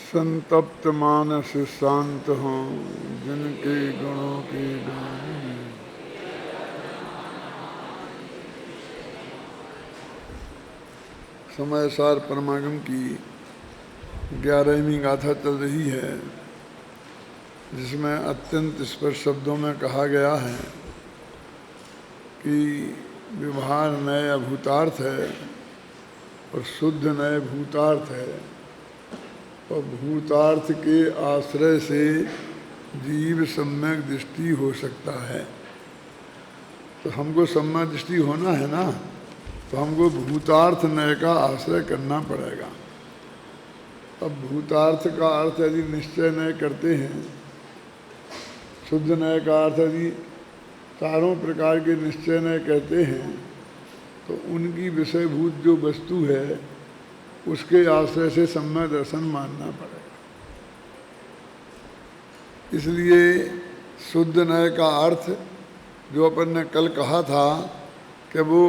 संतप्त मानस शांत हों जिनके गुणों के गान में। समय सार परमागम की 11वीं गाथा चल रही है, जिसमें अत्यंत स्पष्ट शब्दों में कहा गया है कि व्यवहार नए अभूतार्थ है और शुद्ध नए भूतार्थ है, और भूतार्थ के आश्रय से जीव सम्यक दृष्टि हो सकता है। तो हमको सम्यक दृष्टि होना है ना, तो हमको भूतार्थ नय का आश्रय करना पड़ेगा। अब भूतार्थ का अर्थ यदि निश्चय नय करते हैं, शुद्ध नय का अर्थ यदि चारों प्रकार के निश्चय नय कहते हैं, तो उनकी विषयभूत जो वस्तु है उसके आश्रय से सम्यक दर्शन मानना पड़ेगा। इसलिए शुद्ध नय का अर्थ जो अपन ने कल कहा था कि वो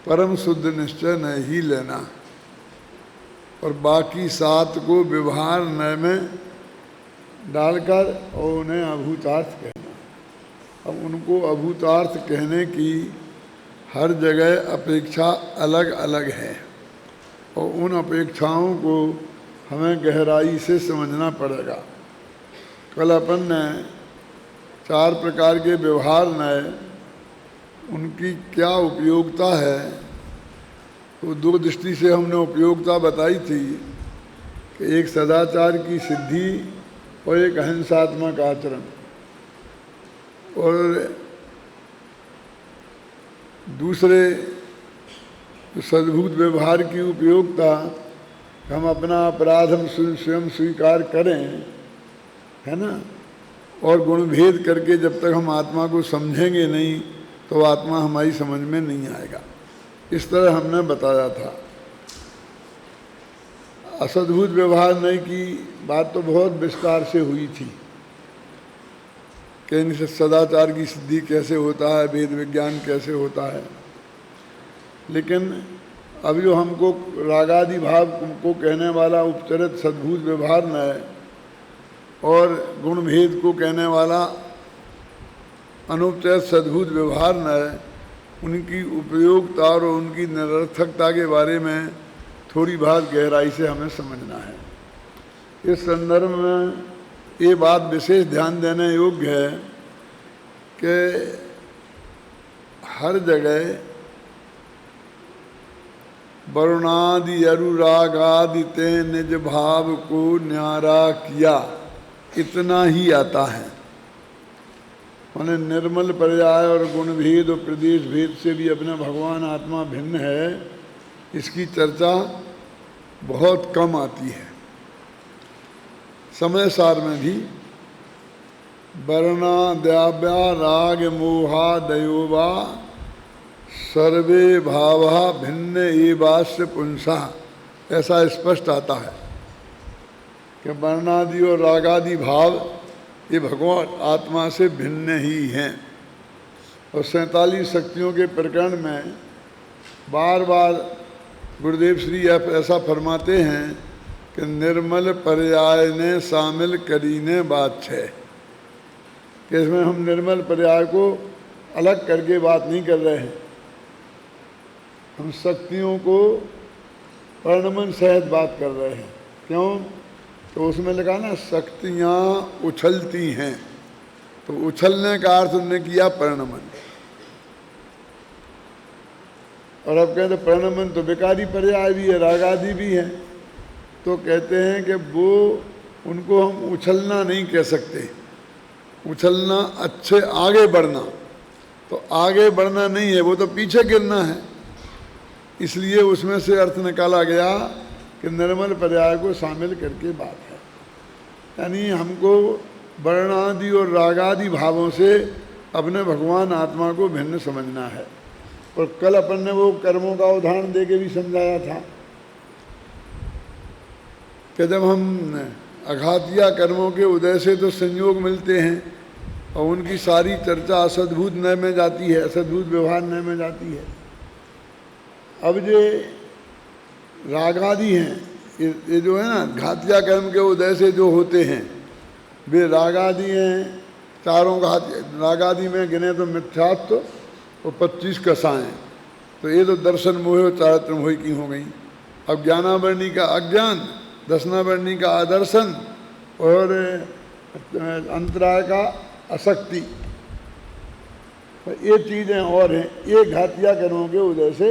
परम शुद्ध निश्चय नय ही लेना, और बाकी 7 को व्यवहार नय में डालकर और उन्हें अभूतार्थ कहना। अब उनको अभूतार्थ कहने की हर जगह अपेक्षा अलग अलग है, और उन अपेक्षाओं को हमें गहराई से समझना पड़ेगा। कल अपन ने 4 प्रकार के व्यवहार नय, उनकी क्या उपयोगिता है, तो 2 दृष्टि से हमने उपयोगिता बताई थी कि एक सदाचार की सिद्धि और एक अहिंसात्मक आचरण, और दूसरे सद्भूत व्यवहार की उपयोगिता, हम अपना अपराध हम स्वयं स्वीकार करें, है ना, और गुणभेद करके जब तक हम आत्मा को समझेंगे नहीं तो आत्मा हमारी समझ में नहीं आएगा। इस तरह हमने बताया था। असद्भुत व्यवहार नहीं की बात तो बहुत विस्तार से हुई थी कि इनसे सदाचार की सिद्धि कैसे होता है, वेद विज्ञान कैसे होता है। लेकिन अब जो हमको रागादि भाव को कहने वाला उपचरित सद्भूत व्यवहार नय और गुणभेद को कहने वाला अनुपचरित सद्भूत व्यवहार नय, उनकी उपयोगिता और उनकी निरर्थकता के बारे में थोड़ी बात गहराई से हमें समझना है। इस संदर्भ में ये बात विशेष ध्यान देने योग्य है कि हर जगह वरुणादि अनुरागादि ते निज भाव को न्यारा किया, इतना ही आता है। माने निर्मल पर्याय और गुणभेद और प्रदेश भेद से भी अपना भगवान आत्मा भिन्न है, इसकी चर्चा बहुत कम आती है। समय सार में भी वर्णा द्याव्या राग मोहा दयोवा सर्वे भावा भिन्न एवास्य पुंसा, ऐसा स्पष्ट आता है कि वर्णादि और रागादि भाव ये भगवान आत्मा से भिन्न ही हैं। और 47 शक्तियों के प्रकरण में बार बार गुरुदेव श्री ऐसा फरमाते हैं कि निर्मल पर्याय ने शामिल करीने बात है, कि इसमें हम निर्मल पर्याय को अलग करके बात नहीं कर रहे हैं, हम शक्तियों को वर्णमन सहित बात कर रहे हैं। क्यों? तो उसमें लगा ना शक्तियाँ उछलती हैं, तो उछलने का अर्थ उन्होंने किया परिणमन। और अब कहते परिणमन तो विकारी पर्याय भी है, रागादि भी है, तो कहते हैं कि वो उनको हम उछलना नहीं कह सकते। उछलना अच्छे आगे बढ़ना, तो आगे बढ़ना नहीं है, वो तो पीछे गिरना है। इसलिए उसमें से अर्थ निकाला गया कि निर्मल पर्याय को शामिल करके बात है। यानी हमको वर्णादि और रागादि भावों से अपने भगवान आत्मा को भिन्न समझना है। और कल अपन ने वो कर्मों का उदाहरण दे के भी समझाया था कि जब हम अघातिया कर्मों के उदय से तो संयोग मिलते हैं, और उनकी सारी चर्चा असद्भुत नय में जाती है, असद्भुत व्यवहार नय में जाती है। अब जो रागादि हैं ये जो है ना घातिया कर्म के उदय से जो होते हैं वे रागादि हैं, चारों रागादि में गिने तो मिथ्यात्व और 25 कसाएँ, तो ये तो दर्शन मोह और चारित्र मोह की हो गई। अब ज्ञानावरणी का अज्ञान, दर्शनावरणी का आदर्शन और अंतराय का आसक्ति, तो ये चीज़ें और हैं, ये घातिया कर्मों के उदय से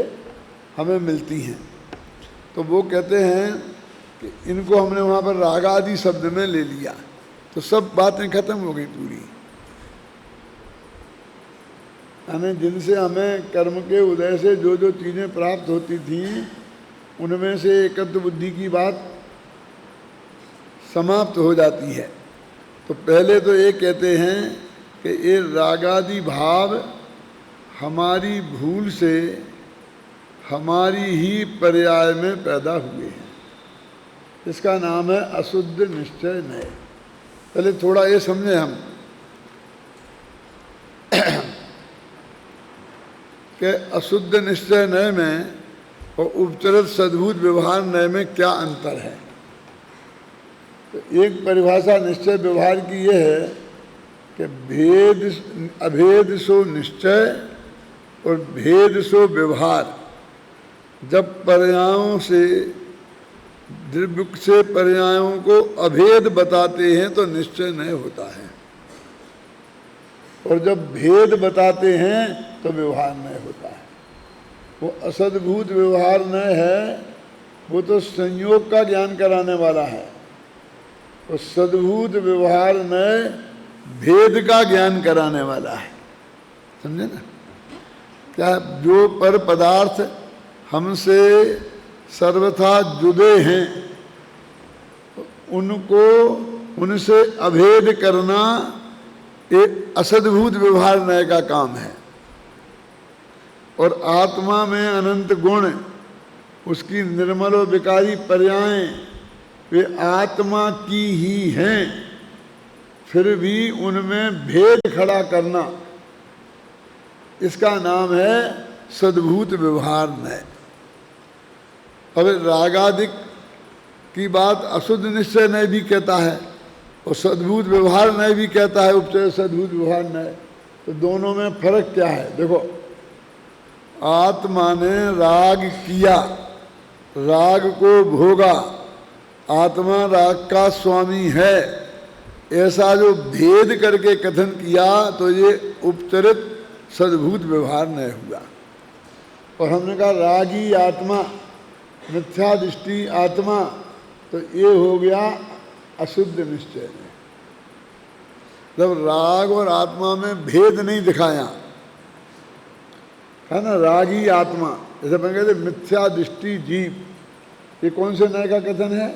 हमें मिलती हैं। तो वो कहते हैं कि इनको हमने वहाँ पर रागादि शब्द में ले लिया तो सब बातें खत्म हो गई पूरी। यानी जिनसे हमें कर्म के उदय से जो जो चीज़ें प्राप्त होती थीं उनमें से एकत्व बुद्धि की बात समाप्त हो जाती है। तो पहले तो ये कहते हैं कि ये रागादि भाव हमारी भूल से हमारी ही पर्याय में पैदा हुए हैं, इसका नाम है अशुद्ध निश्चय नय। पहले थोड़ा ये समझे हम कि अशुद्ध निश्चय नय में और उपचरित सद्भूत व्यवहार नय में क्या अंतर है। तो एक परिभाषा निश्चय व्यवहार की यह है कि भेद अभेद सो निश्चय और भेद सो व्यवहार। जब पर्यायों से द्रव्य से पर्यायों को अभेद बताते हैं तो निश्चय नहीं होता है, और जब भेद बताते हैं तो व्यवहार नहीं होता है। वो असद्भूत व्यवहार नहीं है, वो तो संयोग का ज्ञान कराने वाला है। वो सद्भूत व्यवहार में भेद का ज्ञान कराने वाला है, समझे ना। क्या जो पर पदार्थ हमसे सर्वथा जुदे हैं उनको उनसे अभेद करना एक असद्भूत व्यवहार नय का काम है। और आत्मा में अनंत गुण, उसकी निर्मल और विकारी पर्यायें वे आत्मा की ही हैं, फिर भी उनमें भेद खड़ा करना, इसका नाम है सद्भूत व्यवहार नय। अब रागादिक की बात अशुद्ध निश्चय नय भी कहता है और सद्भूत व्यवहार नय भी कहता है, उपचय सद्भूत व्यवहार नय। तो दोनों में फर्क क्या है? देखो, आत्मा ने राग किया, राग को भोगा, आत्मा राग का स्वामी है, ऐसा जो भेद करके कथन किया तो ये उपचरित सद्भूत व्यवहार नहीं हुआ। और हमने कहा रागी आत्मा, मिथ्या दृष्टि आत्मा, तो ये हो गया अशुद्ध निश्चय। जब राग और आत्मा में भेद नहीं दिखाया है ना, रागी आत्मा, जैसे अपन कहते मिथ्या दृष्टि जीव, ये कौन से नय का कथन है?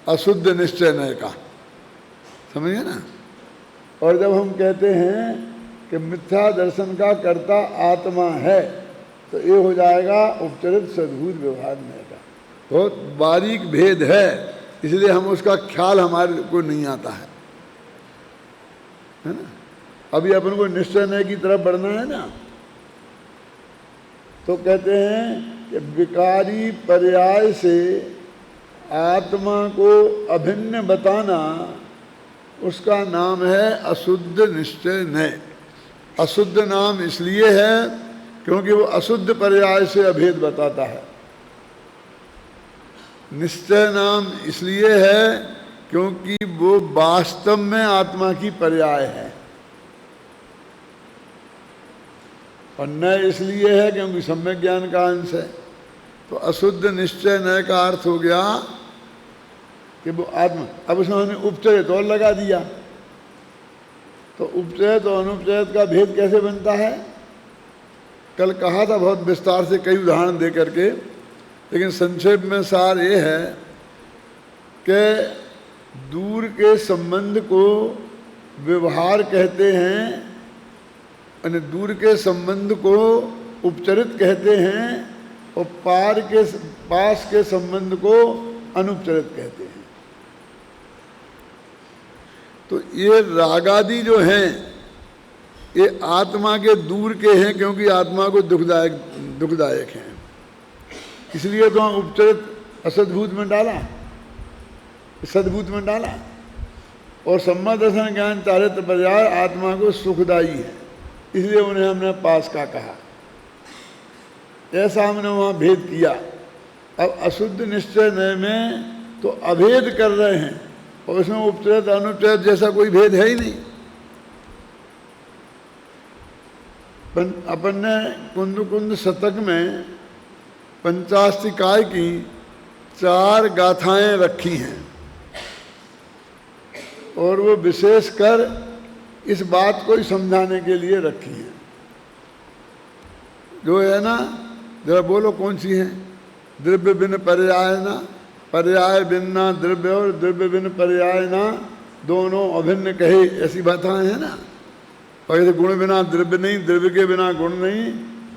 अशुद्ध निश्चय नय का, समझिए ना। और जब हम कहते हैं कि मिथ्या दर्शन का कर्ता आत्मा है तो ये हो जाएगा उपचरित सद्भूत व्यवहार नय का। बहुत बारीक भेद है, इसलिए हम उसका ख्याल हमारे को नहीं आता है ना। अभी अपन को निश्चय नय की तरफ बढ़ना है ना, तो कहते हैं कि विकारी पर्याय से आत्मा को अभिन्न बताना, उसका नाम है अशुद्ध निश्चय नय। अशुद्ध नाम इसलिए है क्योंकि वो अशुद्ध पर्याय से अभेद बताता है। निश्चय नाम इसलिए है क्योंकि वो वास्तव में आत्मा की पर्याय है, और नय इसलिए है क्योंकि सम्यक ज्ञान का अंश है। तो अशुद्ध निश्चय नय का अर्थ हो गया कि वो आत्मा। अब उसमें हमने उपचरित और लगा दिया, तो उपचरित और अनुपचरित का भेद कैसे बनता है? कल कहा था बहुत विस्तार से कई उदाहरण दे करके, लेकिन संक्षेप में सार ये है कि दूर के संबंध को व्यवहार कहते हैं, यानी दूर के संबंध को उपचरित कहते हैं, और पास के संबंध को अनुपचरित कहते हैं। तो ये रागादि जो हैं ये आत्मा के दूर के हैं, क्योंकि आत्मा को दुखदायक हैं, इसलिए तो हम उपचरित असद्भूत में डाला, सद्भूत में डाला। और सम्मा दर्शन ज्ञान चारित्र पर्याय आत्मा को सुखदायी है, इसलिए उन्हें हमने पास का कहा। ऐसा हमने वहाँ भेद किया। अब अशुद्ध निश्चय नय में तो अभेद कर रहे हैं, और उसमें उपचरित अनुचरित जैसा कोई भेद है ही नहीं। अपन ने कुंद कुंद शतक में पंचास्तिकाय की 4 गाथाएं रखी हैं, और वो विशेषकर इस बात को ही समझाने के लिए रखी हैं। जो है ना, जरा बोलो कौन सी है? द्रव्य बिन पर्याय ना, पर्याय बिन ना द्रव्य, और द्रव्य बिन पर्याय ना, दोनों अभिन्न कहे, ऐसी बातें हैं ना। और गुण बिना द्रव्य नहीं, द्रव्य के बिना गुण नहीं,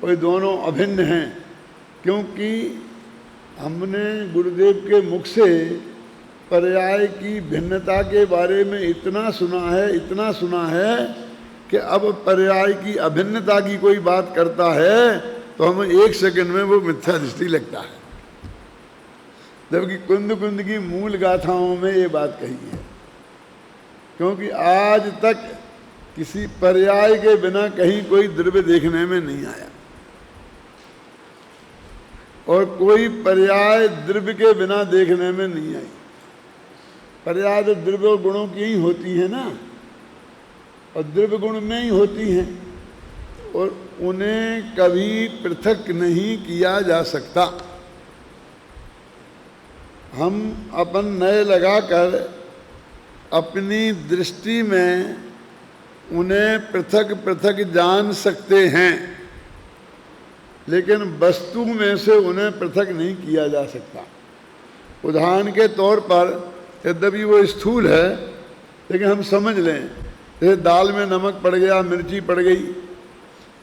और दोनों अभिन्न हैं। क्योंकि हमने गुरुदेव के मुख से पर्याय की भिन्नता के बारे में इतना सुना है कि अब पर्याय की अभिन्नता की कोई बात करता है तो हमें 1 सेकंड में वो मिथ्या दृष्टि लगता है। जबकि कुंद कुंद की मूल गाथाओं में ये बात कही है। क्योंकि आज तक किसी पर्याय के बिना कहीं कोई द्रव्य देखने में नहीं आया, और कोई पर्याय द्रव्य के बिना देखने में नहीं आई। पर्याय तो द्रव्य और गुणों की ही होती है ना, और द्रव्य गुण में ही होती हैं, और उन्हें कभी पृथक नहीं किया जा सकता। हम अपन नए लगाकर अपनी दृष्टि में उन्हें पृथक पृथक जान सकते हैं, लेकिन वस्तु में से उन्हें पृथक नहीं किया जा सकता। उदाहरण के तौर पर यद्यपि वो स्थूल है, लेकिन हम समझ लें जैसे दाल में नमक पड़ गया, मिर्ची पड़ गई,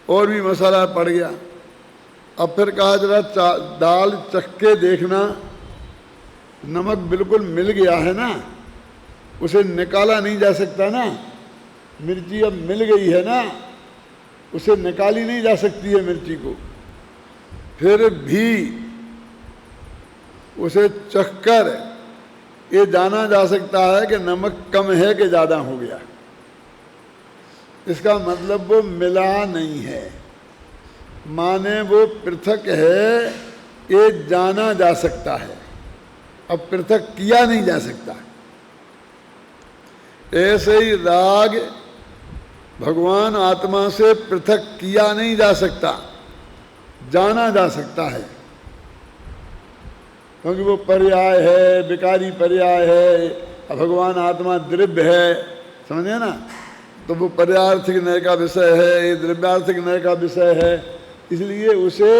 और भी मसाला पड़ गया। अब फिर कहा जरा दाल चख के देखना, नमक बिल्कुल मिल गया है ना, उसे निकाला नहीं जा सकता ना। मिर्ची अब मिल गई है ना, उसे निकाली नहीं जा सकती है मिर्ची को। फिर भी उसे चखकर ये जाना जा सकता है कि नमक कम है कि ज़्यादा हो गया। इसका मतलब वो मिला नहीं है, माने वो पृथक है, ये जाना जा सकता है, अब पृथक किया नहीं जा सकता। ऐसे ही राग भगवान आत्मा से पृथक किया नहीं जा सकता, जाना जा सकता है। क्योंकि वो पर्याय है, विकारी पर्याय है, भगवान आत्मा द्रव्य है, समझे ना। तो वो पर्यार्थिक नय का विषय है, ये द्रव्यार्थिक नय का विषय है, इसलिए उसे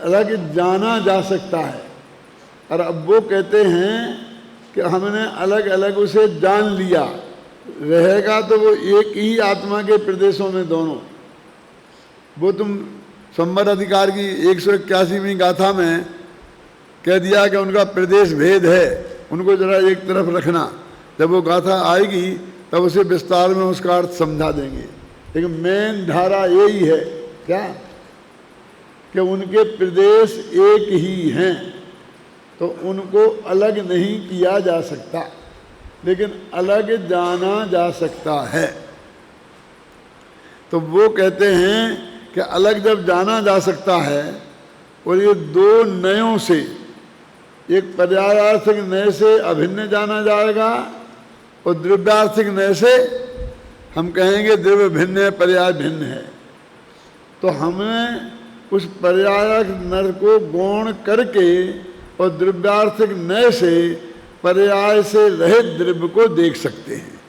अलग जाना जा सकता है। और अब वो कहते हैं कि हमने अलग अलग उसे जान लिया, रहेगा तो वो एक ही आत्मा के प्रदेशों में दोनों। वो तुम संवर अधिकार की 181वीं गाथा में कह दिया कि उनका प्रदेश भेद है, उनको जरा एक तरफ रखना। जब वो गाथा आएगी तब उसे विस्तार में उसका अर्थ समझा देंगे। लेकिन मेन धारा यही है क्या, कि उनके प्रदेश एक ही हैं, तो उनको अलग नहीं किया जा सकता, लेकिन अलग जाना जा सकता है। तो वो कहते हैं कि अलग जब जाना जा सकता है, और ये 2 नयों से, एक पर्यायार्थिक नय से अभिन्न जाना जाएगा, और द्रव्यार्थिक नय से हम कहेंगे द्रव्य भिन्न है, पर्याय भिन्न है। तो हमें उस पर्यायार्थिक नय को गौण करके और द्रव्यार्थिक नय से पर्याय से रहित द्रव्य को देख सकते हैं।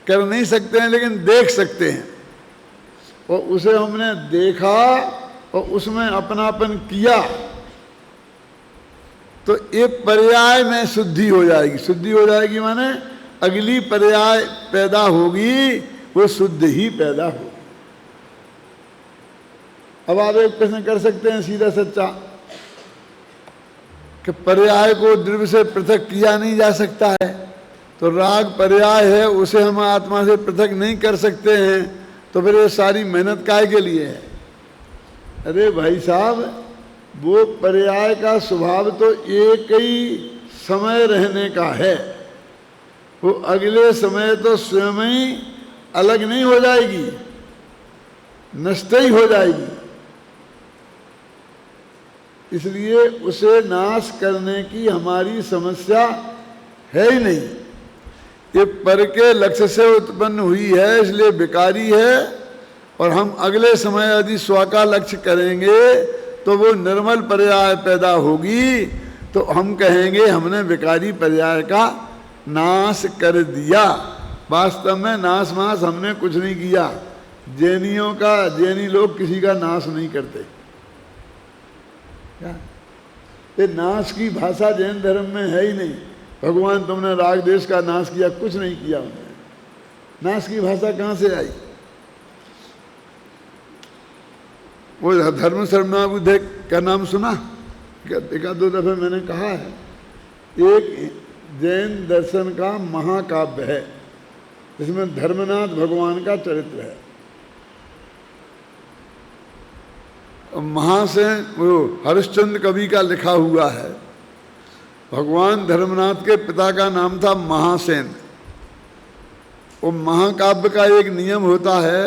कर नहीं सकते हैं लेकिन देख सकते हैं, और उसे हमने देखा और उसमें अपनापन किया तो ये पर्याय में शुद्धि हो जाएगी। शुद्धि हो जाएगी माने अगली पर्याय पैदा होगी, वो शुद्ध ही पैदा होगी। अब आप एक प्रश्न कर सकते हैं सीधा सच्चा कि पर्याय को द्रव्य से पृथक किया नहीं जा सकता है, तो राग पर्याय है, उसे हम आत्मा से पृथक नहीं कर सकते हैं, तो फिर ये सारी मेहनत काहे के लिए है? अरे भाई साहब, वो पर्याय का स्वभाव तो एक ही समय रहने का है, वो अगले समय तो स्वयं ही अलग नहीं हो जाएगी, नष्ट ही हो जाएगी। इसलिए उसे नाश करने की हमारी समस्या है ही नहीं। ये पर के लक्ष्य से उत्पन्न हुई है, इसलिए विकारी है। और हम अगले समय यदि स्व का लक्ष्य करेंगे तो वो निर्मल पर्याय पैदा होगी, तो हम कहेंगे हमने विकारी पर्याय का नाश कर दिया। वास्तव में नाश मास हमने कुछ नहीं किया। जैनी लोग किसी का नाश नहीं करते। क्या ये नाश की भाषा जैन धर्म में है ही नहीं। भगवान तुमने राग देश का नाश किया, कुछ नहीं किया उन्होंने। नाश की भाषा कहाँ से आई? वो धर्म शर्मा बुद्धे का नाम सुना? एक दो दफे मैंने कहा है। एक जैन दर्शन का महाकाव्य है, जिसमें धर्मनाथ भगवान का चरित्र है। महासेन वो हरिश्चंद्र कवि का लिखा हुआ है। भगवान धर्मनाथ के पिता का नाम था महासेन। वो महाकाव्य का एक नियम होता है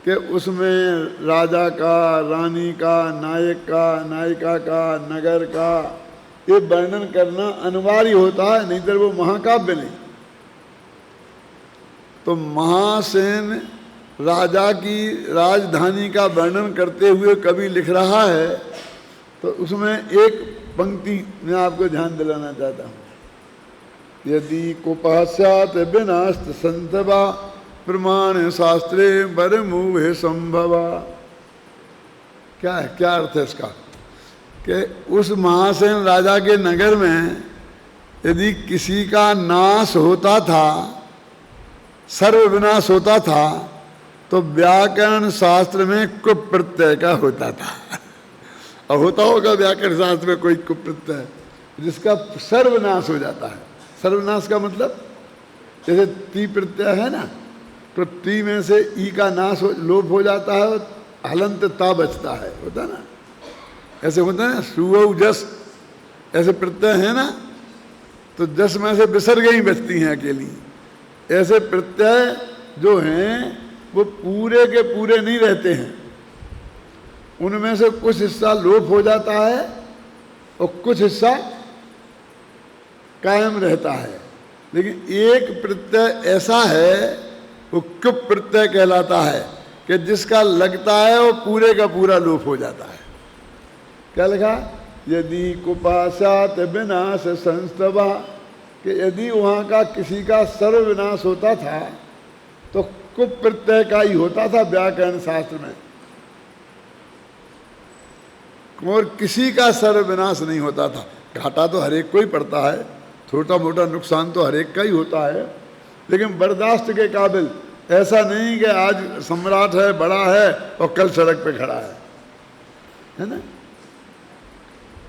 कि उसमें राजा का, रानी का, नायक का, नायिका का, नगर का ये वर्णन करना अनिवार्य होता है, नहीं तो वो महाकाव्य नहीं। तो महासेन राजा की राजधानी का वर्णन करते हुए कवि लिख रहा है, तो उसमें एक पंक्ति मैं आपको ध्यान दिलाना चाहता हूँ। यदि कुपस्यात् विनास्त संतवा प्रमाण शास्त्रे बरमुहे संभवा। क्या है, क्या अर्थ है इसका? कि उस महासेन राजा के नगर में यदि किसी का नाश होता था, सर्वविनाश होता था, तो व्याकरण शास्त्र में कुप प्रत्यय का होता था। और होता होगा व्याकरण शास्त्र में कोई कुप प्रत्यय जिसका सर्वनाश हो जाता है। सर्वनाश का मतलब जैसे ती प्रत्यय है ना, तो ती में से ई का नाश लोप हो जाता है, हलंत ता बचता है, होता ना। ऐसे होता है ना, सुव जस ऐसे प्रत्यय है ना, तो जस में से विसर्ग ही बचती हैं अकेली। ऐसे प्रत्यय जो हैं वो पूरे के पूरे नहीं रहते हैं, उनमें से कुछ हिस्सा लोप हो जाता है और कुछ हिस्सा कायम रहता है। लेकिन एक प्रत्यय ऐसा है वो कुप प्रत्यय कहलाता है कि जिसका लगता है वो पूरे का पूरा लोप हो जाता है। क्या लिखा? यदि कुपासात विनाश संस्तवा, कि यदि वहाँ का किसी का सर्वविनाश होता था तो कुप प्रत्यय का ही होता था व्याकरण शास्त्र में, और किसी का सर्वविनाश नहीं होता था। घाटा तो हरेक को ही पड़ता है, छोटा मोटा नुकसान तो हरेक का ही होता है, लेकिन बर्दाश्त के काबिल। ऐसा नहीं कि आज सम्राट है, बड़ा है और कल सड़क पे खड़ा है ना।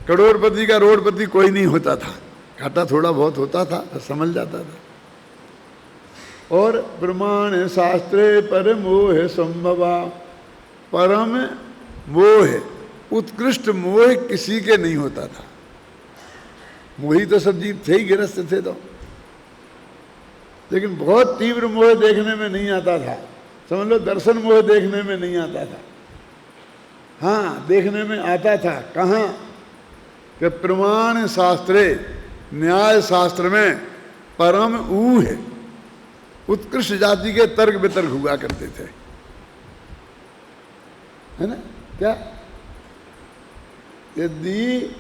करोड़पति का रोडपति कोई नहीं होता था, घाटा थोड़ा बहुत होता था तो समझ जाता था। और प्रमाण शास्त्रे पर मोह संभवा, परम मोह उत्कृष्ट मोह किसी के नहीं होता था। मोही तो सब जीव थे ही, गिरस्थ थे तो, लेकिन बहुत तीव्र मोह देखने में नहीं आता था। समझ लो दर्शन मोह देखने में नहीं आता था। हाँ, देखने में आता था कहाँ? कि प्रमाण शास्त्रे, न्याय शास्त्र में परम ऊह उत्कृष्ट जाति के तर्क वितर्क हुआ करते थे, है ना। क्या? यदि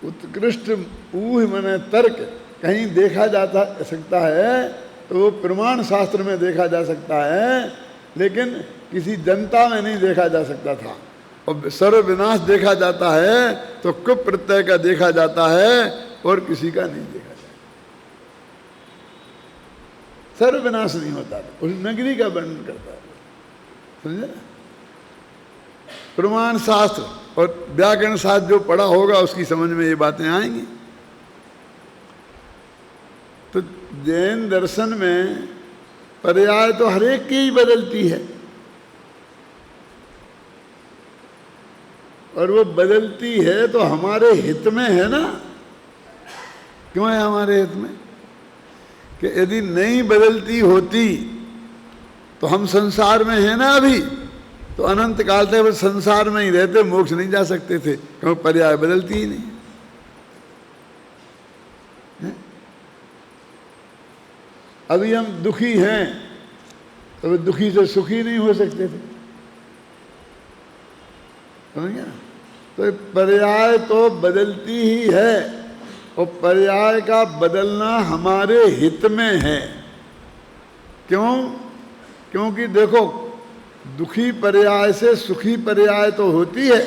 उत्कृष्ट ऊह माने तर्क कहीं देखा जाता सकता है तो वो प्रमाण शास्त्र में देखा जा सकता है, लेकिन किसी जनता में नहीं देखा जा सकता था। और सर्वविनाश देखा जाता है तो कुप प्रत्यय का देखा जाता है और किसी का नहीं देखा जाता। सर्वविनाश नहीं होता था, उस नगरी का वर्णन करता है, समझे ना। प्रमाण शास्त्र और व्याकरण शास्त्र जो पढ़ा होगा उसकी समझ में ये बातें आएंगी। तो जैन दर्शन में पर्याय तो हरेक की ही बदलती है। और वो बदलती है तो हमारे हित में है ना। क्यों है हमारे हित में? कि यदि नहीं बदलती होती तो हम संसार में हैं ना अभी, तो अनंत काल तक वो संसार में ही रहते, मोक्ष नहीं जा सकते थे, क्योंकि पर्याय बदलती ही नहीं है? अभी हम दुखी हैं तो वे दुखी से सुखी नहीं हो सकते थे, समझ गया? तो पर्याय तो बदलती ही है, और पर्याय का बदलना हमारे हित में है। क्यों? क्योंकि देखो, दुखी पर्याय से सुखी पर्याय तो होती है,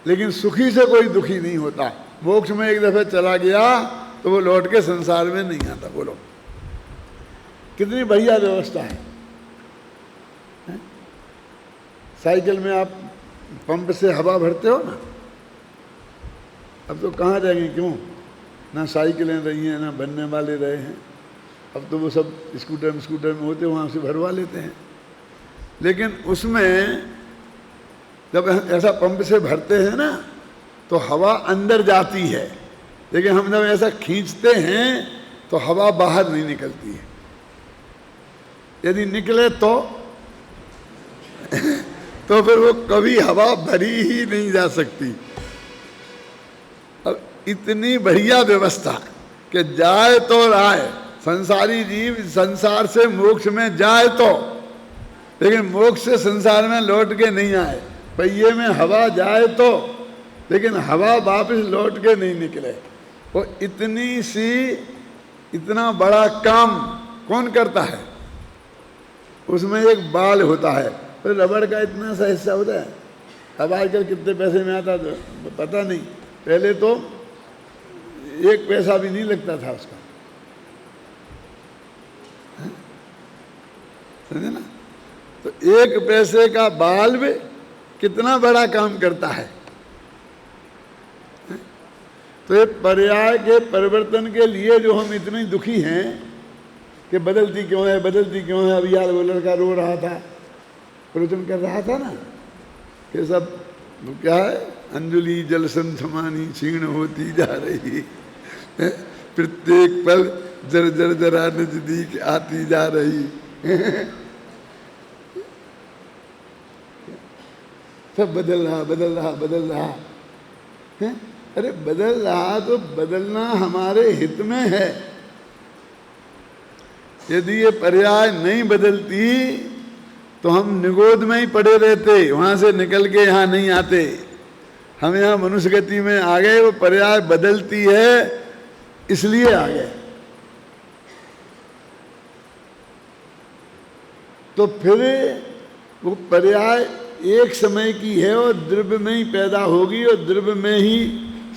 लेकिन सुखी से कोई दुखी नहीं होता। मोक्ष में एक दफे चला गया तो वो लौट के संसार में नहीं आता। बोलो कितनी बढ़िया व्यवस्था है? साइकिल में आप पंप से हवा भरते हो ना, अब तो कहाँ रहेंगे, क्यों? ना साइकिलें रही हैं, ना बनने वाले रहे हैं। अब तो वो सब स्कूटर में होते, वहाँ से भरवा लेते हैं। लेकिन उसमें जब ऐसा पंप से भरते हैं ना, तो हवा अंदर जाती है, लेकिन हम जब ऐसा खींचते हैं तो हवा बाहर नहीं निकलती है। यदि निकले तो तो फिर वो कभी हवा भरी ही नहीं जा सकती। अब इतनी बढ़िया व्यवस्था कि जाए तो आए, संसारी जीव संसार से मोक्ष में जाए तो, लेकिन मोक्ष से संसार में लौट के नहीं आए। पहिए में हवा जाए तो, लेकिन हवा वापस लौट के नहीं निकले। वो इतना बड़ा काम कौन करता है? उसमें एक बाल होता है, तो रबड़ का इतना सा हिस्सा होता है। अब आजकल कितने पैसे में आता तो पता नहीं, पहले तो 1 पैसा भी नहीं लगता था उसका, समझे ना? तो 1 पैसे का बाल भी कितना बड़ा काम करता है। तो ये पर्याय के परिवर्तन के लिए जो हम इतने दुखी हैं कि बदलती क्यों है, बदलती क्यों है। अब यार वो लड़का रो रहा था, प्रवचन कर रहा था ना, कि सब क्या है, अंजलि जल संथमानी क्षीण होती जा रही, प्रत्येक पल जर जर जरा नजदीक आती जा रही। सब बदल रहा है? अरे बदल रहा तो बदलना हमारे हित में है। यदि ये पर्याय नहीं बदलती तो हम निगोद में ही पड़े रहते, वहां से निकल के यहाँ नहीं आते। हम यहाँ मनुष्य गति में आ गए, वो पर्याय बदलती है इसलिए आ गए। तो फिर वो पर्याय एक समय की है और द्रव्य में ही पैदा होगी और द्रव्य में ही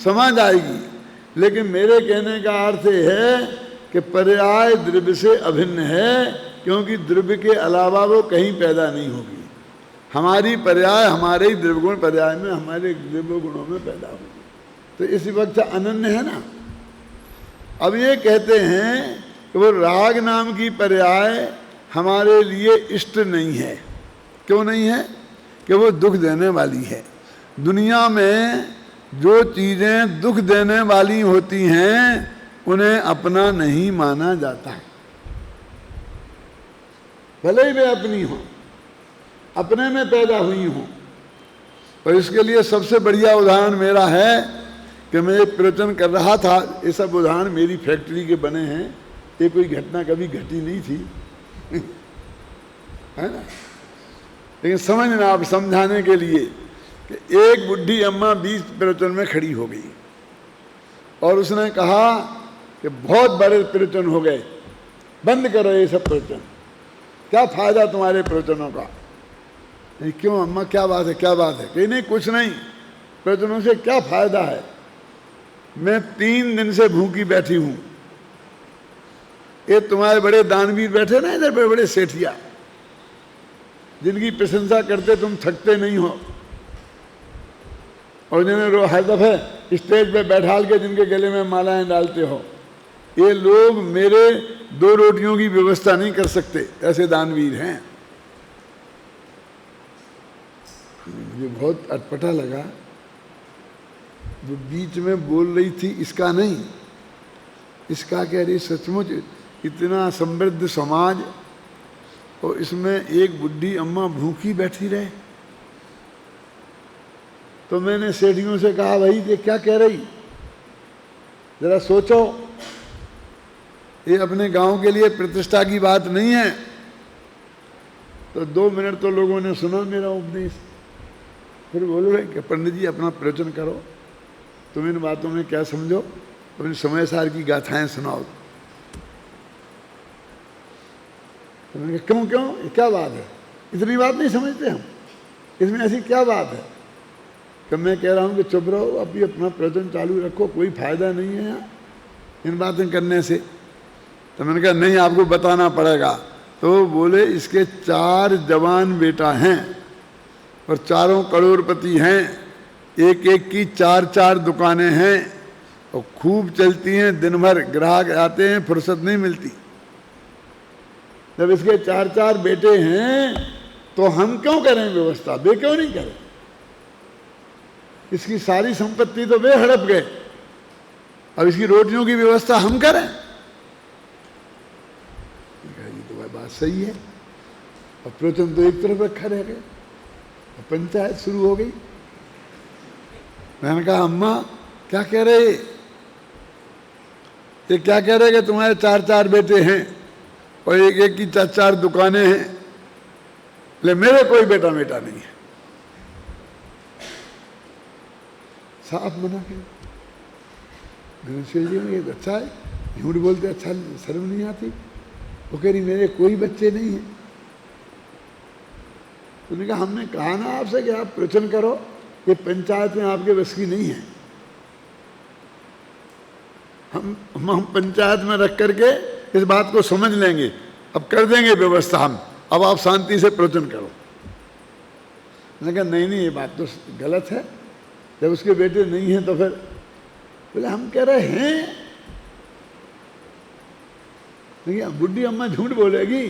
समा जाएगी। लेकिन मेरे कहने का अर्थ है कि पर्याय द्रव्य से अभिन्न है, क्योंकि द्रव्य के अलावा वो कहीं पैदा नहीं होगी। हमारी पर्याय हमारे ही द्रव्य गुण पर्याय में, हमारे द्रव्य गुणों में पैदा होगी। तो इसी वक्त अनन्य है ना। अब ये कहते हैं कि वो राग नाम की पर्याय हमारे लिए इष्ट नहीं है। क्यों नहीं है? कि वो दुख देने वाली है। दुनिया में जो चीज़ें दुख देने वाली होती हैं उन्हें अपना नहीं माना जाता है, भले ही वे अपनी हो, अपने में पैदा हुई हो। और इसके लिए सबसे बढ़िया उदाहरण मेरा है कि मैं एक प्रवचन कर रहा था। ये सब उदाहरण मेरी फैक्ट्री के बने हैं, ये कोई घटना कभी घटी नहीं थी है ना। लेकिन समझना, आप समझाने के लिए कि एक बुढ़ी अम्मा बीच प्रवचन में खड़ी हो गई और उसने कहा कि बहुत बड़े प्रवचन हो गए, बंद करो ये सब प्रवचन, क्या फायदा तुम्हारे प्रवचनों का। नहीं, क्यों अम्मा, क्या बात है, क्या बात है? कहीं नहीं, कुछ नहीं, प्रवचनों से क्या फायदा है। मैं 3 दिन से भूखी बैठी हूं। ये तुम्हारे बड़े दानवीर बैठे ना इधर, बड़े बड़े सेठिया, जिनकी प्रशंसा करते तुम थकते नहीं हो, और जिन्हें हर दफे स्टेज पे बैठाल के जिनके गले में मालाएं डालते हो, ये लोग मेरे 2 रोटियों की व्यवस्था नहीं कर सकते। ऐसे दानवीर हैं। मुझे बहुत अटपटा लगा, जो बीच में बोल रही थी इसका नहीं, इसका कह रही सचमुच इतना समृद्ध समाज और इसमें एक बुढ़ी अम्मा भूखी बैठी रहे। तो मैंने सेठियों से कहा, भाई ये क्या कह रही, जरा सोचो, ये अपने गांव के लिए प्रतिष्ठा की बात नहीं है। तो 2 मिनट तो लोगों ने सुना मेरा उपदेश, फिर बोल रहे कि पंडित जी अपना प्रवचन करो, तुम इन बातों में क्या समझो, अपनी समय सार की गाथाएं सुनाओ। तो मैंने कहा क्यों ये क्या बात है, इतनी बात नहीं समझते हम, इसमें ऐसी क्या बात है। कि मैं कह रहा हूँ कि चुप रहो, अभी अपना प्रवचन चालू रखो, कोई फायदा नहीं है यहाँ इन बातें करने से। तो मैंने कहा नहीं, आपको बताना पड़ेगा। तो बोले इसके 4 जवान बेटा हैं और चारों करोड़पति हैं, एक एक की 4-4 दुकानें हैं और खूब चलती हैं, दिन भर ग्राहक आते हैं, फुर्सत नहीं मिलती। जब इसके 4-4 बेटे हैं तो हम क्यों करें व्यवस्था, वे क्यों नहीं करें। इसकी सारी संपत्ति तो वे हड़प गए, अब इसकी रोटियों की व्यवस्था हम करें। ये तो भाई बात सही है। और प्रवचन तो एक तरफ रखा रह गया, पंचायत शुरू हो गई। मैंने कहा अम्मा क्या कह रहे, ये क्या कह रहे कि तुम्हारे 4-4 बेटे हैं और एक एक की 4-4 दुकानें हैं, ले मेरे कोई बेटा बेटा नहीं है। साफ मना किया। ये अच्छा है, झूठ बोलते अच्छा शर्म नहीं आती। वो कह रही मेरे कोई बच्चे नहीं हैं। उन्होंने कहा हमने कहा ना आपसे कि आप प्रवचन करो, ये पंचायत में आपके बस की नहीं है। हम पंचायत में रख करके इस बात को समझ लेंगे, अब कर देंगे व्यवस्था हम, अब आप शांति से प्रवचन करो। मैंने कहा नहीं नहीं, ये बात तो गलत है, जब उसके बेटे नहीं हैं तो फिर। बोले हम कह रहे हैं, देखिए बुढ़ी अम्मा झूठ बोलेगी,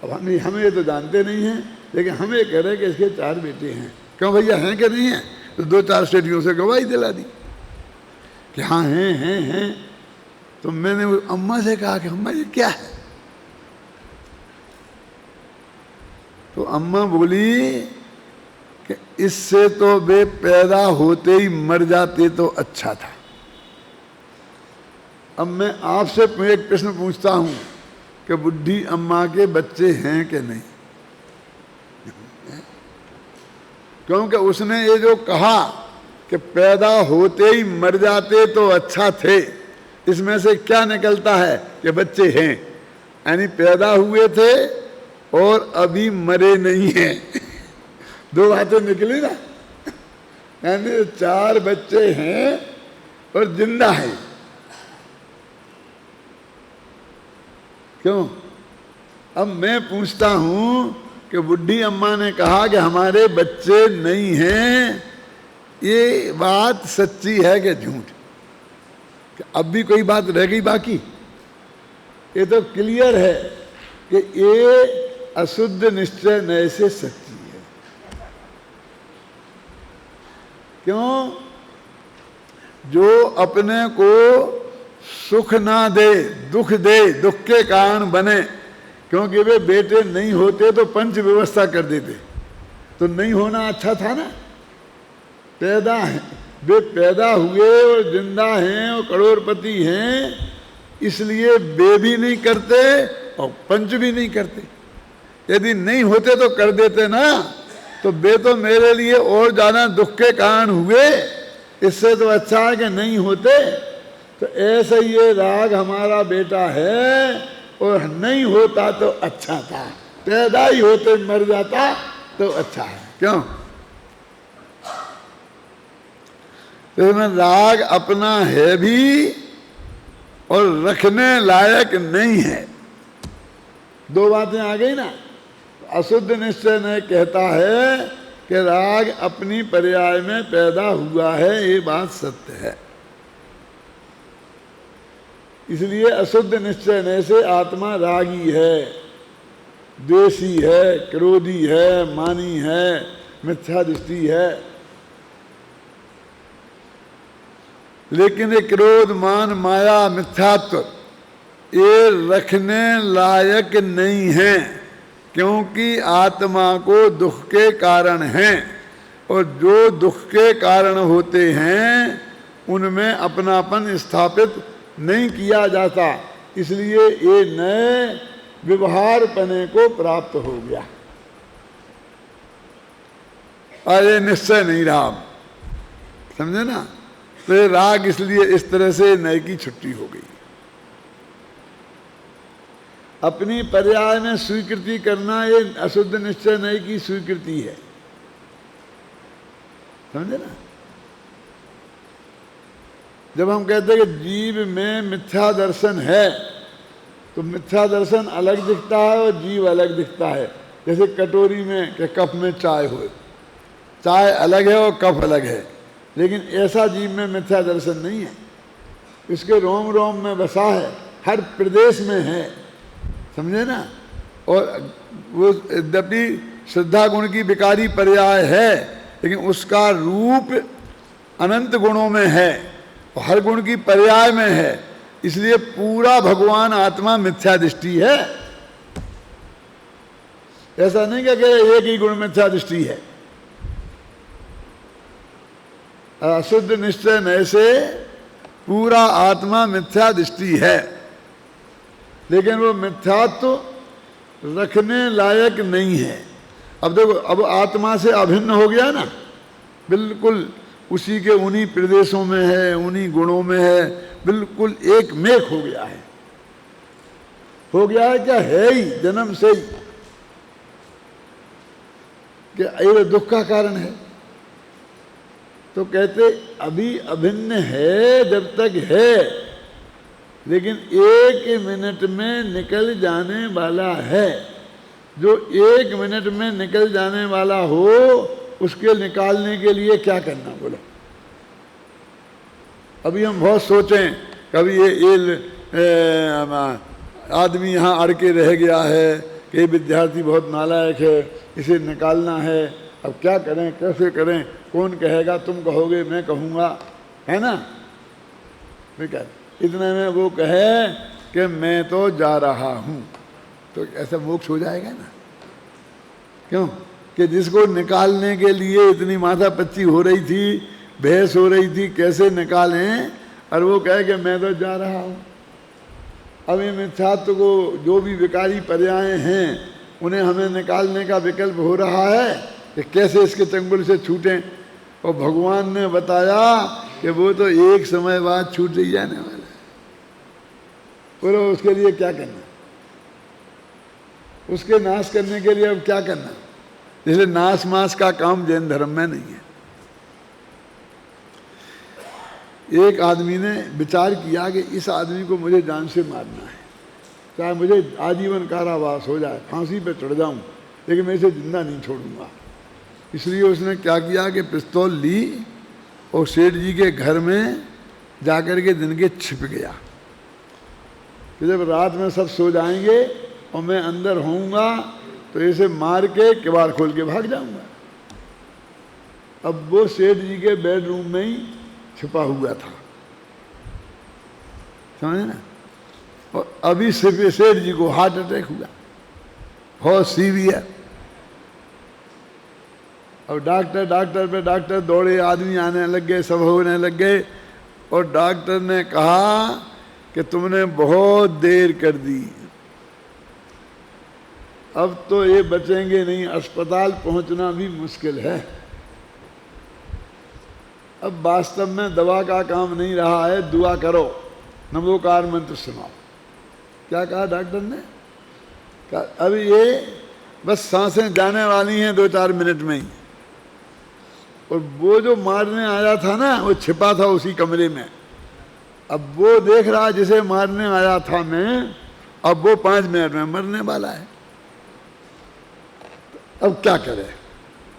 अब हमें ये तो जानते नहीं हैं, लेकिन हम ये कह रहे हैं कि इसके 4 बेटे हैं। क्यों भैया हैं कि नहीं हैं? तो 2-4 सेठियों से गवाही दिला दी कि हाँ हैं। तो मैंने अम्मा से कहा कि अम्मा ये क्या है। तो अम्मा बोली कि इससे तो वे पैदा होते ही मर जाते तो अच्छा था। अब मैं आपसे एक प्रश्न पूछता हूं कि बुढ़ी अम्मा के बच्चे हैं कि नहीं? क्योंकि उसने ये जो कहा कि पैदा होते ही मर जाते तो अच्छा थे, इसमें से क्या निकलता है कि बच्चे हैं, यानी पैदा हुए थे और अभी मरे नहीं हैं। 2 बातें निकली ना, यानी 4 बच्चे हैं और जिंदा हैं। क्यों? अब मैं पूछता हूं कि बुढ़ी अम्मा ने कहा कि हमारे बच्चे नहीं हैं, ये बात सच्ची है कि झूठ? अब भी कोई बात रह गई बाकी? ये तो क्लियर है कि ये अशुद्ध निश्चय नए से सच्ची है। क्यों? जो अपने को सुख ना दे, दुख दे, दुख के कारण बने, क्योंकि वे बेटे नहीं होते तो पंच व्यवस्था कर देते, तो नहीं होना अच्छा था ना। पैदा है, वे पैदा हुए और जिंदा हैं और करोड़पति हैं, इसलिए वे भी नहीं करते और पंच भी नहीं करते। यदि नहीं होते तो कर देते ना, तो वे तो मेरे लिए और ज्यादा दुख के कारण हुए, इससे तो अच्छा है कि नहीं होते। तो ऐसे ये राग हमारा बेटा है और नहीं होता तो अच्छा था, पैदा ही होते मर जाता तो अच्छा है। क्यों? तो इसमें राग अपना है भी और रखने लायक नहीं है। 2 बातें आ गई ना। अशुद्ध निश्चय ने कहता है कि राग अपनी पर्याय में पैदा हुआ है, ये बात सत्य है। इसलिए अशुद्ध निश्चय ने से आत्मा रागी है, द्वेषी है, क्रोधी है, मानी है, मिथ्या दृष्टि है। लेकिन ये क्रोध मान माया मिथ्यात्व ये रखने लायक नहीं है, क्योंकि आत्मा को दुख के कारण हैं, और जो दुख के कारण होते हैं उनमें अपनापन स्थापित नहीं किया जाता, इसलिए ये नए व्यवहार पने को प्राप्त हो गया और ये निश्चय नहीं रहा। समझे ना? तो ये राग इसलिए इस तरह से नए की छुट्टी हो गई। अपनी पर्याय में स्वीकृति करना ये अशुद्ध निश्चय नए की स्वीकृति है। समझे ना? जब हम कहते हैं कि जीव में मिथ्या दर्शन है, तो मिथ्या दर्शन अलग दिखता है और जीव अलग दिखता है। जैसे कटोरी में के कप में चाय हो, चाय अलग है और कप अलग है, लेकिन ऐसा जीव में मिथ्या दर्शन नहीं है। इसके रोम रोम में बसा है, हर प्रदेश में है। समझे ना? और वो यद्यपि श्रद्धा गुण की विकारी पर्याय है, लेकिन उसका रूप अनंत गुणों में है और हर गुण की पर्याय में है, इसलिए पूरा भगवान आत्मा मिथ्या दृष्टि है। ऐसा नहीं कि एक ही गुण मिथ्या दृष्टि है। अशुद्ध निश्चय नए से पूरा आत्मा मिथ्या दृष्टि है, लेकिन वो मिथ्यात्व रखने लायक नहीं है। अब देखो, अब आत्मा से अभिन्न हो गया ना, बिल्कुल उसी के उन्हीं प्रदेशों में है, उन्हीं गुणों में है, बिल्कुल एक मेक हो गया है। हो गया है क्या? है ही जन्म से ही कि ये दुख का कारण है। तो कहते अभी अभिन्न है जब तक है, लेकिन एक मिनट में निकल जाने वाला है। जो एक मिनट में निकल जाने वाला हो, उसके निकालने के लिए क्या करना? बोलो। अभी हम बहुत सोचें, कभी ये आदमी यहाँ अड़ के रह गया है कि ये विद्यार्थी बहुत नालायक है, इसे निकालना है, अब क्या करें, कैसे करें, कौन कहेगा? तुम कहोगे, मैं कहूँगा, है ना? इतने में वो कहे कि मैं तो जा रहा हूँ, तो ऐसा मोक्ष हो जाएगा ना? क्यों? कि जिसको निकालने के लिए इतनी माथा पच्ची हो रही थी, बहस हो रही थी कैसे निकालें, और वो कहे कि मैं तो जा रहा हूँ। अब ये मिथ्यात्व को जो भी विकारी पर्याय हैं, उन्हें हमें निकालने का विकल्प हो रहा है कि कैसे इसके चंगुल से छूटें। और भगवान ने बताया कि वो तो एक समय बाद छूट ही जाने वाला है। बोलो, उसके लिए क्या करना? उसके नाश करने के लिए अब क्या करना? जैसे नाश मास का काम जैन धर्म में नहीं है। एक आदमी ने विचार किया कि इस आदमी को मुझे जान से मारना है, चाहे मुझे आजीवन कारावास हो जाए, फांसी पे चढ़ जाऊं, लेकिन मैं इसे जिंदा नहीं छोड़ूंगा। इसलिए उसने क्या किया कि पिस्तौल ली और सेठ जी के घर में जाकर के दिन के छिप गया कि जब रात में सब सो जाएंगे और मैं अंदर होऊंगा तो इसे मार के किवाड़ खोल के भाग जाऊंगा। अब वो सेठ जी के बेडरूम में ही छिपा हुआ था, समझे ना? और अभी सेठ जी को हार्ट अटैक हुआ, बहुत सीवियर। अब डॉक्टर दौड़े, आदमी आने लग गए, सब होने लग गए, और डॉक्टर ने कहा कि तुमने बहुत देर कर दी, अब तो ये बचेंगे नहीं, अस्पताल पहुंचना भी मुश्किल है। अब वास्तव में दवा का काम नहीं रहा है, दुआ करो, नमोकार मंत्र सुनाओ। क्या कहा डॉक्टर ने? कहा अभी ये बस सांसें जाने वाली हैं 2-4 मिनट में ही। और वो जो मारने आया था ना, वो छिपा था उसी कमरे में। अब वो देख रहा जिसे मारने आया था मैं, अब वो 5 मिनट में मरने वाला है। अब क्या करे?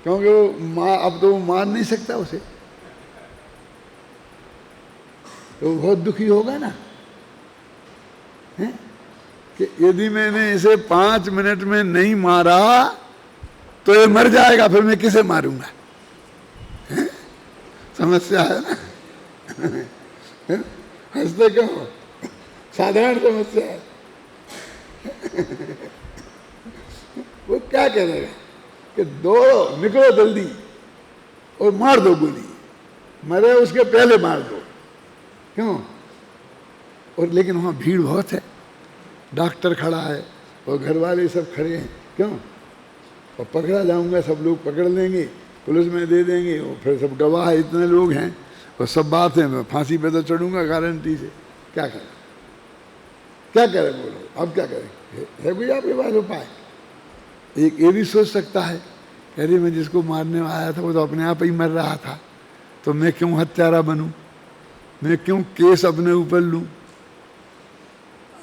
क्योंकि वो अब तो वो मार नहीं सकता उसे, तो वो बहुत दुखी होगा ना, है? कि यदि मैंने इसे 5 मिनट में नहीं मारा तो ये मर जाएगा, फिर मैं किसे मारूंगा? समस्या है ना? हंसते क्यों हो? साधारण समस्या है। वो क्या करेगा कि दौड़ो, निकलो जल्दी और मार दो गोली, मरे उसके पहले मार दो। क्यों? और लेकिन वहाँ भीड़ बहुत है, डॉक्टर खड़ा है और घर वाले सब खड़े हैं। क्यों? और पकड़ा जाऊंगा, सब लोग पकड़ लेंगे, पुलिस में दे देंगे, और फिर सब गवाह है, इतने लोग हैं और सब बात है, मैं फांसी पे तो चढ़ूंगा गारंटी से। क्या करें? क्या करें बोलो? अब क्या करें? है कोई आपके पास उपाय? एक ये भी सोच सकता है, अरे मैं जिसको मारने आया था वो तो अपने आप ही मर रहा था, तो मैं क्यों हत्यारा बनूं? मैं क्यों केस अपने ऊपर लूं?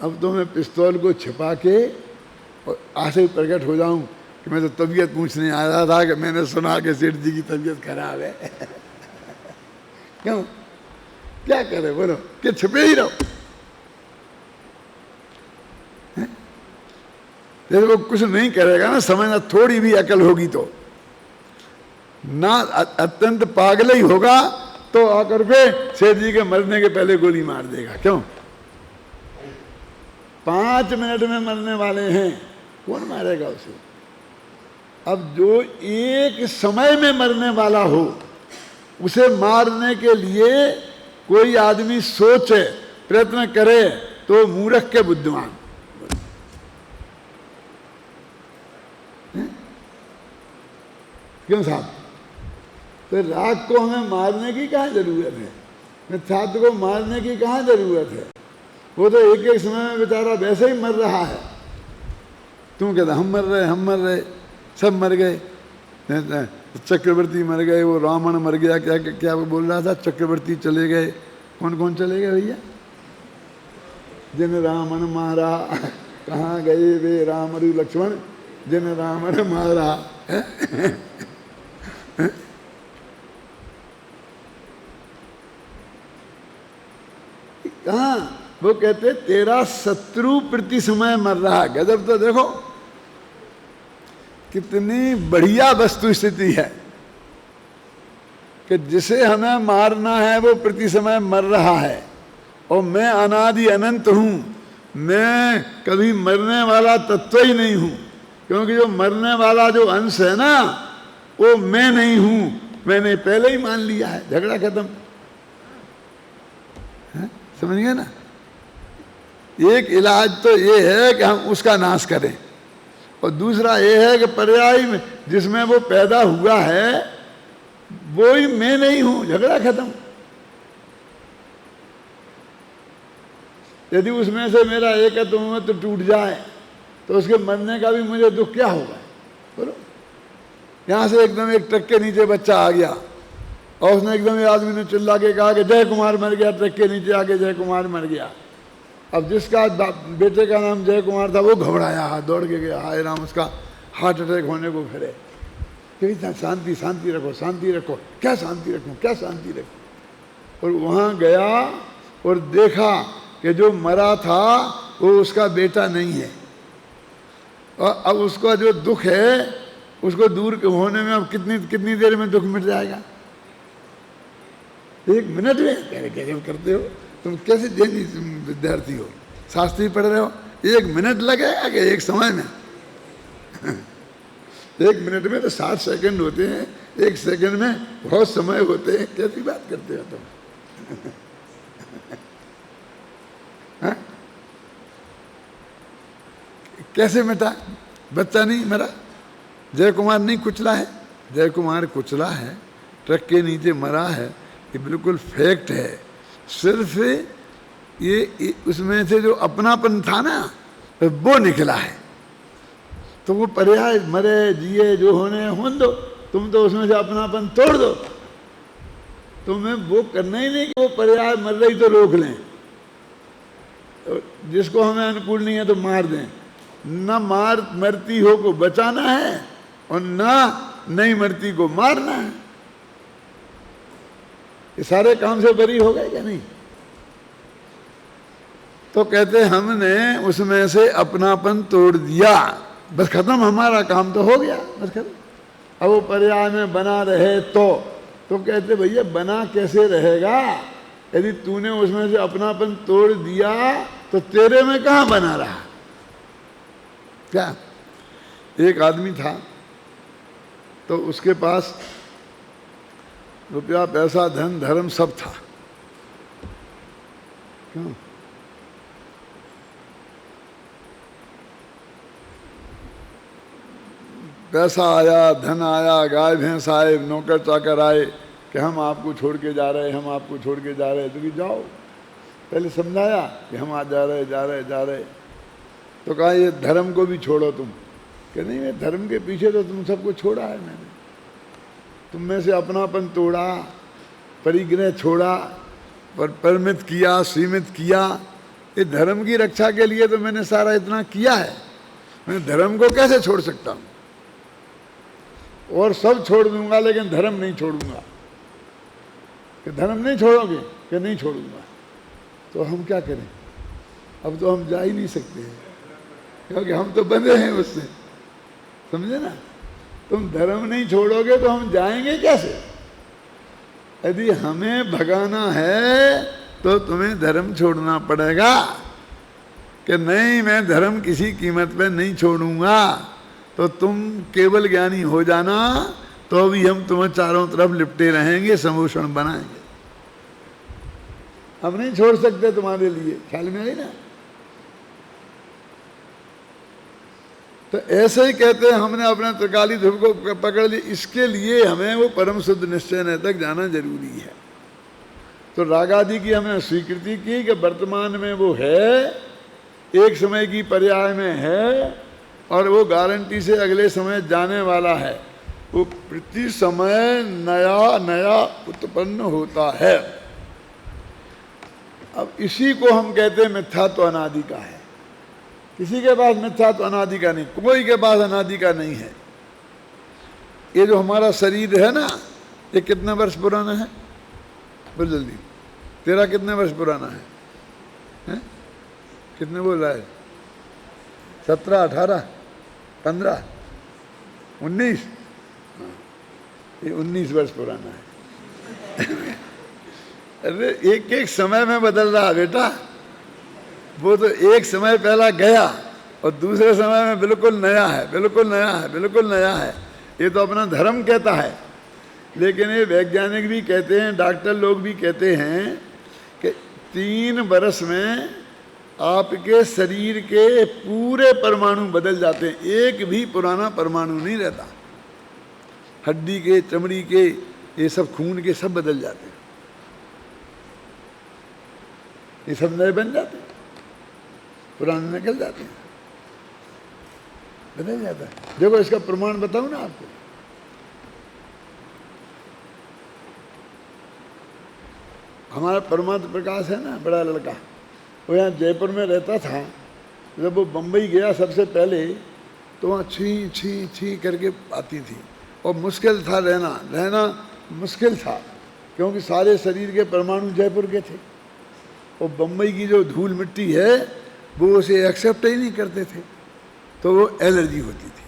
अब तो मैं पिस्तौल को छिपा के और आसे प्रकट हो जाऊं कि मैं तो तबीयत पूछने आया था कि मैंने सुना कि सेठ जी की तबीयत खराब है। क्यों? क्या करे बोलो? कि छिपे ही रहो? जैसे वो कुछ नहीं करेगा ना, समझना, थोड़ी भी अकल होगी तो ना, अत्यंत पागल ही होगा तो आकर के सेठ जी के मरने के पहले गोली मार देगा। क्यों? 5 मिनट में मरने वाले हैं, कौन मारेगा उसे? अब जो एक समय में मरने वाला हो उसे मारने के लिए कोई आदमी सोचे, प्रयत्न करे, तो मूर्ख के बुद्धिमान। क्यों साहब? तो राग को हमें मारने की कहाँ जरूरत है? छात्र को मारने की कहाँ जरूरत है? वो तो एक एक समय में बेचारा वैसे ही मर रहा है। तुम कहते हम मर रहे, हम मर रहे, सब मर गए, चक्रवर्ती मर गए, वो रावण मर गया, क्या क्या वो बोल रहा था, चक्रवर्ती चले गए। कौन कौन चले गए भैया? जिन रावण मारा, कहाँ गए वे राम और लक्ष्मण, जिन रावण मारा। कहाँ? वो कहते तेरा शत्रु प्रति समय मर रहा। गजब! तो देखो कितनी बढ़िया वस्तु स्थिति है कि जिसे हमें मारना है वो प्रति समय मर रहा है, और मैं अनादि अनंत हूं, मैं कभी मरने वाला तत्व ही नहीं हूं, क्योंकि जो मरने वाला जो अंश है ना वो मैं नहीं हूं, मैंने पहले ही मान लिया है। झगड़ा खत्म। समझ गए ना? एक इलाज तो ये है कि हम उसका नाश करें, और दूसरा ये है कि पर्याय में जिसमें वो पैदा हुआ है वो ही मैं नहीं हूं। झगड़ा खत्म। यदि उसमें से मेरा एकत्व में तो टूट जाए तो उसके मरने का भी मुझे दुख क्या होगा? बोलो। यहां से एकदम एक ट्रक के नीचे बच्चा आ गया और उसने एकदम एक आदमी ने चिल्ला के कहा कि जय कुमार मर गया, ट्रक के नीचे आके जय कुमार मर गया। अब जिसका बेटे का नाम जय कुमार था वो घबराया, दौड़ के गया, हाय राम, उसका हार्ट अटैक होने को फिरे। कहीं शांति शांति रखो, शांति रखो। क्या शांति रखो, क्या शांति रखो? और वहाँ गया और देखा कि जो मरा था वो उसका बेटा नहीं है, और अब उसका जो दुख है उसको दूर होने में अब कितनी देर में दुख मिट जाएगा? 1 मिनट में। कैसे करते हो तुम? कैसे जैनी विद्यार्थी हो, शास्त्री पढ़ रहे हो? 1 मिनट लगेगा कि 1 समय में? 1 मिनट में तो 60 सेकंड होते हैं, 1 सेकंड में बहुत समय होते हैं। कैसी बात करते हो तुम? हाँ? कैसे मिटा? बच्चा नहीं मरा, जय कुमार नहीं कुचला है, जय कुमार कुचला है, ट्रक के नीचे मरा है, ये बिल्कुल फैक्ट है। सिर्फ ये उसमें से जो अपनापन था ना वो निकला है। तो वो पर्याय मरे जिए जो होने होने दो, तुम तो उसमें से अपनापन तोड़ दो। तुम्हें वो करना ही नहीं कि वो पर्याय मर रही तो रोक लें, तो जिसको हमें अनुकूल नहीं है तो मार दें। न मरती हो को बचाना है और ना नहीं मरती को मारना है। ये सारे काम से बरी हो गए क्या नहीं? तो कहते हमने उसमें से अपनापन तोड़ दिया, बस खत्म, हमारा काम तो हो गया, बस खत्म। अब वो पर्याय में बना रहे तो कहते भैया बना कैसे रहेगा, यदि तूने उसमें से अपनापन तोड़ दिया तो तेरे में कहाँ बना रहा। क्या, एक आदमी था तो उसके पास रुपया पैसा धन धर्म सब था, क्यों, पैसा आया, धन आया, गाय भैंस आए, नौकर चाकर आए कि हम आपको छोड़ के जा रहे, हम आपको छोड़ के जा रहे, तो कि जाओ, पहले समझाया कि हम आज जा रहे, तो कहा ये धर्म को भी छोड़ो तुम, कि नहीं मैं धर्म के पीछे तो तुम सबको छोड़ा है मैंने, तुम में से अपनापन तोड़ा, परिग्रह छोड़ा, परिमित किया, सीमित किया, ये धर्म की रक्षा के लिए तो मैंने सारा इतना किया है, मैं धर्म को कैसे छोड़ सकता हूँ, और सब छोड़ दूंगा लेकिन धर्म नहीं छोड़ूंगा। कि धर्म नहीं छोड़ोगे, कि नहीं छोड़ूंगा, तो हम क्या करें, अब तो हम जा ही नहीं सकते हैं, क्योंकि हम तो बंधे हैं उससे, समझे ना, तुम धर्म नहीं छोड़ोगे तो हम जाएंगे कैसे। यदि हमें भगाना है तो तुम्हें धर्म छोड़ना पड़ेगा, कि नहीं मैं धर्म किसी कीमत पे नहीं छोड़ूंगा, तो तुम केवल ज्ञानी हो जाना, तो भी हम तुम्हें चारों तरफ लिपटे रहेंगे, समूषण बनाएंगे, हम नहीं छोड़ सकते तुम्हारे लिए, ख्याल में आई ना। तो ऐसे ही कहते हैं हमने अपने त्रिकाली ध्रुव को पकड़ ली, इसके लिए हमें वो परम शुद्ध निश्चय तक जाना जरूरी है। तो रागादि की हमने स्वीकृति की कि वर्तमान में वो है, एक समय की पर्याय में है, और वो गारंटी से अगले समय जाने वाला है, वो प्रति समय नया नया उत्पन्न होता है। अब इसी को हम कहते हैं मिथ्यात्व अनादि का है, किसी के पास मिथ्यात्व अनादि का नहीं, कोई के पास अनादि का नहीं है। ये जो हमारा शरीर है ना, ये कितने वर्ष पुराना है, बोल जल्दी, तेरा कितने वर्ष पुराना है? कितने बोल रहा है, 17, 18, 15, 19, ये 19 वर्ष पुराना है। अरे एक एक समय में बदल रहा बेटा, वो तो एक समय पहला गया और दूसरे समय में बिल्कुल नया है, बिल्कुल नया है, बिल्कुल नया है। ये तो अपना धर्म कहता है, लेकिन ये वैज्ञानिक भी कहते हैं, डॉक्टर लोग भी कहते हैं कि 3 वर्ष में आपके शरीर के पूरे परमाणु बदल जाते हैं, एक भी पुराना परमाणु नहीं रहता, हड्डी के, चमड़ी के, ये सब खून के सब बदल जाते हैं, ये सब नए बन जाते हैं, पुराने निकल जाते हैं, बदल जाता है। देखो इसका प्रमाण बताऊं ना आपको, हमारा परमात्म प्रकाश है ना, बड़ा लड़का, वो यहाँ जयपुर में रहता था। जब वो बम्बई गया सबसे पहले तो वहाँ छी छी छी करके आती थी, और मुश्किल था रहना मुश्किल था, क्योंकि सारे शरीर के परमाणु जयपुर के थे, और बम्बई की जो धूल मिट्टी है वो उसे एक्सेप्ट ही नहीं करते थे, तो वो एलर्जी होती थी।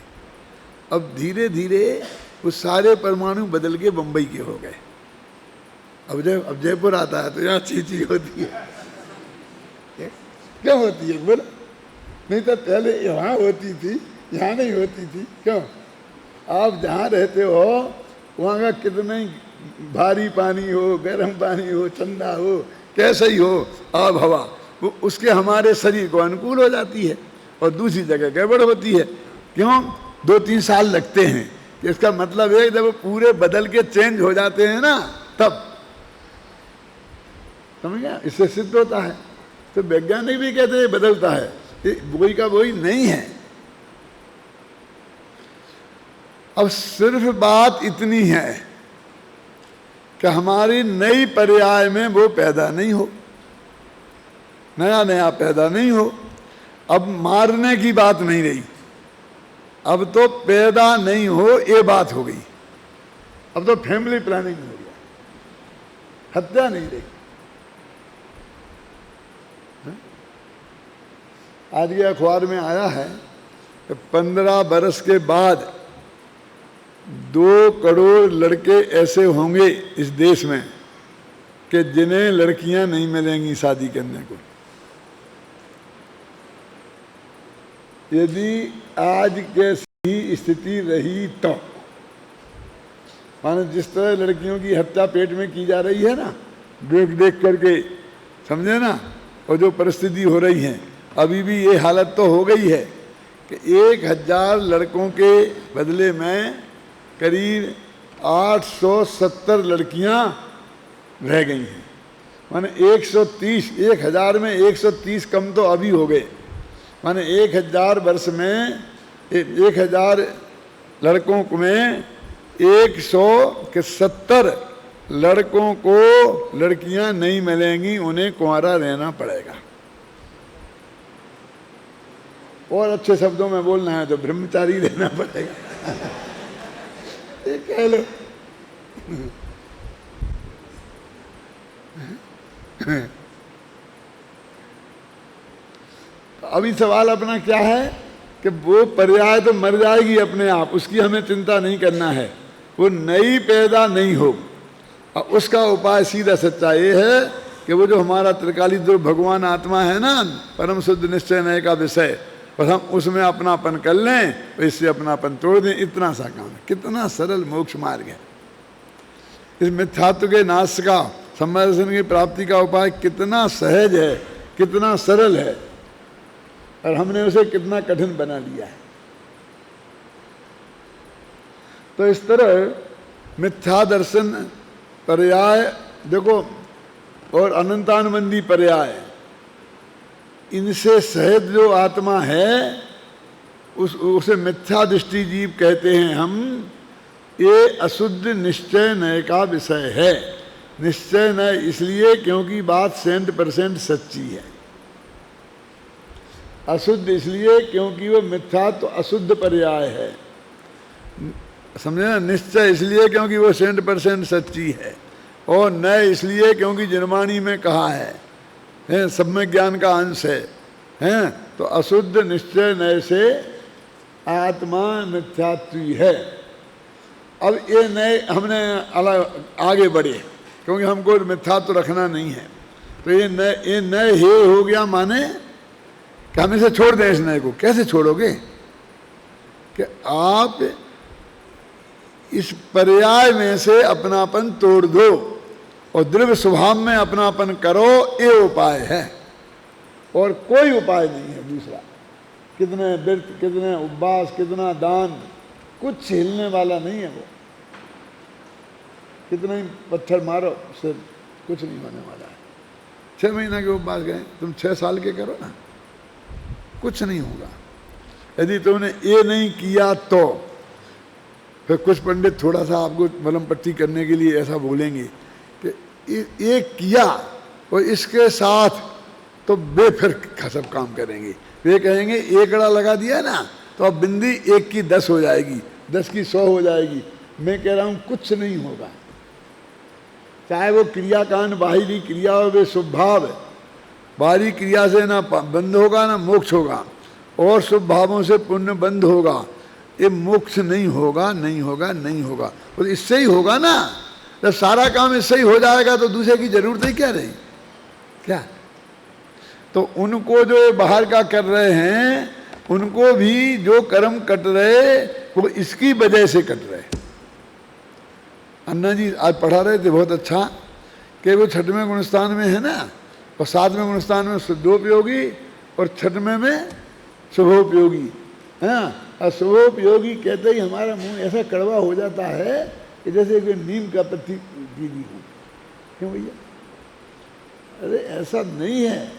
अब धीरे धीरे वो सारे परमाणु बदल के बम्बई के हो गए। अब जयपुर आता है तो यहाँ चीची होती है, क्या होती है बोला, नहीं तो पहले यहाँ होती थी, यहाँ नहीं होती थी। क्यों, आप जहाँ रहते हो वहाँ का कितना ही भारी पानी हो, गर्म पानी हो, ठंडा हो, कैसा ही हो आब हवा, वो उसके हमारे शरीर को अनुकूल हो जाती है, और दूसरी जगह गड़बड़ होती है। क्यों, 2-3 साल लगते हैं। इसका मतलब है जब वो पूरे बदल के चेंज हो जाते हैं ना, तब समझ गया, इससे सिद्ध होता है। तो वैज्ञानिक भी कहते हैं बदलता है, ये वही का वही नहीं है। अब सिर्फ बात इतनी है कि हमारी नई पर्याय में वो पैदा नहीं हो, नया नया पैदा नहीं हो। अब मारने की बात नहीं रही, अब तो पैदा नहीं हो ये बात हो गई। अब तो फैमिली प्लानिंग हो गया, हत्या नहीं रही। आज के अखबार में आया है कि 15 बरस के बाद 2 करोड़ लड़के ऐसे होंगे इस देश में कि जिन्हें लड़कियां नहीं मिलेंगी शादी करने को। यदि आज कैसी स्थिति रही तो मानो जिस तरह लड़कियों की हत्या पेट में की जा रही है ना, देख देख करके, समझे ना, और जो परिस्थिति हो रही है, अभी भी ये हालत तो हो गई है कि 1000 लड़कों के बदले में करीब 870 लड़कियां रह गई हैं। माने 130, 1000 में 130 कम तो अभी हो गए। माने 1000 वर्ष में 1000 लड़कों में 170 लड़कों को लड़कियां नहीं मिलेंगी, उन्हें कुंवारा रहना पड़ेगा। और अच्छे शब्दों में बोलना है तो ब्रह्मचारी रहना पड़ेगा। ये कह लो। तो अभी सवाल अपना क्या है कि वो पर्याय तो मर जाएगी अपने आप, उसकी हमें चिंता नहीं करना है, वो नई पैदा नहीं हो। और उसका उपाय सीधा सच्चा ये है कि वो जो हमारा त्रिकाली ध्रुव भगवान आत्मा है ना, परम शुद्ध निश्चय नय का विषय, बस हम उसमें अपनापन कर लें, इससे अपनापन तोड़ दें, इतना सा काम है। कितना सरल मोक्ष मार्ग है। इस मिथ्यात्व के नाश का, सम्यदर्शन की प्राप्ति का उपाय कितना सहज है, कितना सरल है, और हमने उसे कितना कठिन बना लिया है। तो इस तरह मिथ्या दर्शन पर्याय देखो, और अनंतानुबंधी पर्याय, इनसे सहज जो आत्मा है उसे मिथ्या दृष्टि जीव कहते हैं हम। ये अशुद्ध निश्चय नय का विषय है। निश्चय नय इसलिए क्योंकि बात 100% सच्ची है। अशुद्ध इसलिए क्योंकि वो मिथ्या तो अशुद्ध पर्याय है, समझे ना। निश्चय इसलिए क्योंकि वो 100% सच्ची है, और नय इसलिए क्योंकि निर्माणी में कहा है सब में ज्ञान का अंश है। तो अशुद्ध निश्चय नय से आत्मा मिथ्यात्वी है। अब ये नए हमने अलग आगे बढ़े, क्योंकि हमको मिथ्यात्व रखना नहीं है। तो ये नए हे हो गया, माने कि हम इसे छोड़ दें। इस नए को कैसे छोड़ोगे कि आप इस पर्याय में से अपनापन तोड़ दो और द्रव्य स्वभाव में अपनापन करो, ये उपाय है, और कोई उपाय नहीं है दूसरा। कितने व्रत, कितने उपवास, कितना दान, कुछ हिलने वाला नहीं है वो। कितना ही पत्थर मारो, उससे कुछ नहीं होने वाला है। 6 महीना के उपवास गए, तुम 6 साल के करो ना, कुछ नहीं होगा। यदि तुमने ये नहीं किया तो फिर कुछ पंडित थोड़ा सा आपको मलम पट्टी करने के लिए ऐसा बोलेंगे कि ये किया और इसके साथ तो बेफिर सब काम करेंगे। वे कहेंगे 1 अड़ा लगा दिया ना तो अब बिंदी 1 की 10 हो जाएगी, 10 की 100 हो जाएगी। मैं कह रहा हूं कुछ नहीं होगा। चाहे वो क्रियाकांड बाहरी क्रिया हो, वे शुभ भाव, बाहरी क्रिया से ना बंद होगा ना मोक्ष होगा, और शुभ भावों से पुण्य बंद होगा। ये मोक्ष नहीं होगा, नहीं होगा, नहीं होगा। और इससे ही होगा ना। जब सारा काम इससे ही हो जाएगा तो दूसरे की जरूरत ही क्या रही क्या। तो उनको जो बाहर का कर रहे हैं, उनको भी जो कर्म कट रहे वो इसकी वजह से कट रहे। अन्ना जी आज पढ़ा रहे थे बहुत अच्छा कि वो 6वें गुणस्थान में है ना, और 7वें गुणस्थान में शुद्धोपयोगी और 6वें में शुभोपयोगी। हाँ, और शुभोपयोगी कहते ही हमारा मुंह ऐसा कड़वा हो जाता है कि जैसे कोई नीम का पत्ती पी ली हो। क्यों भैया? अरे ऐसा नहीं है।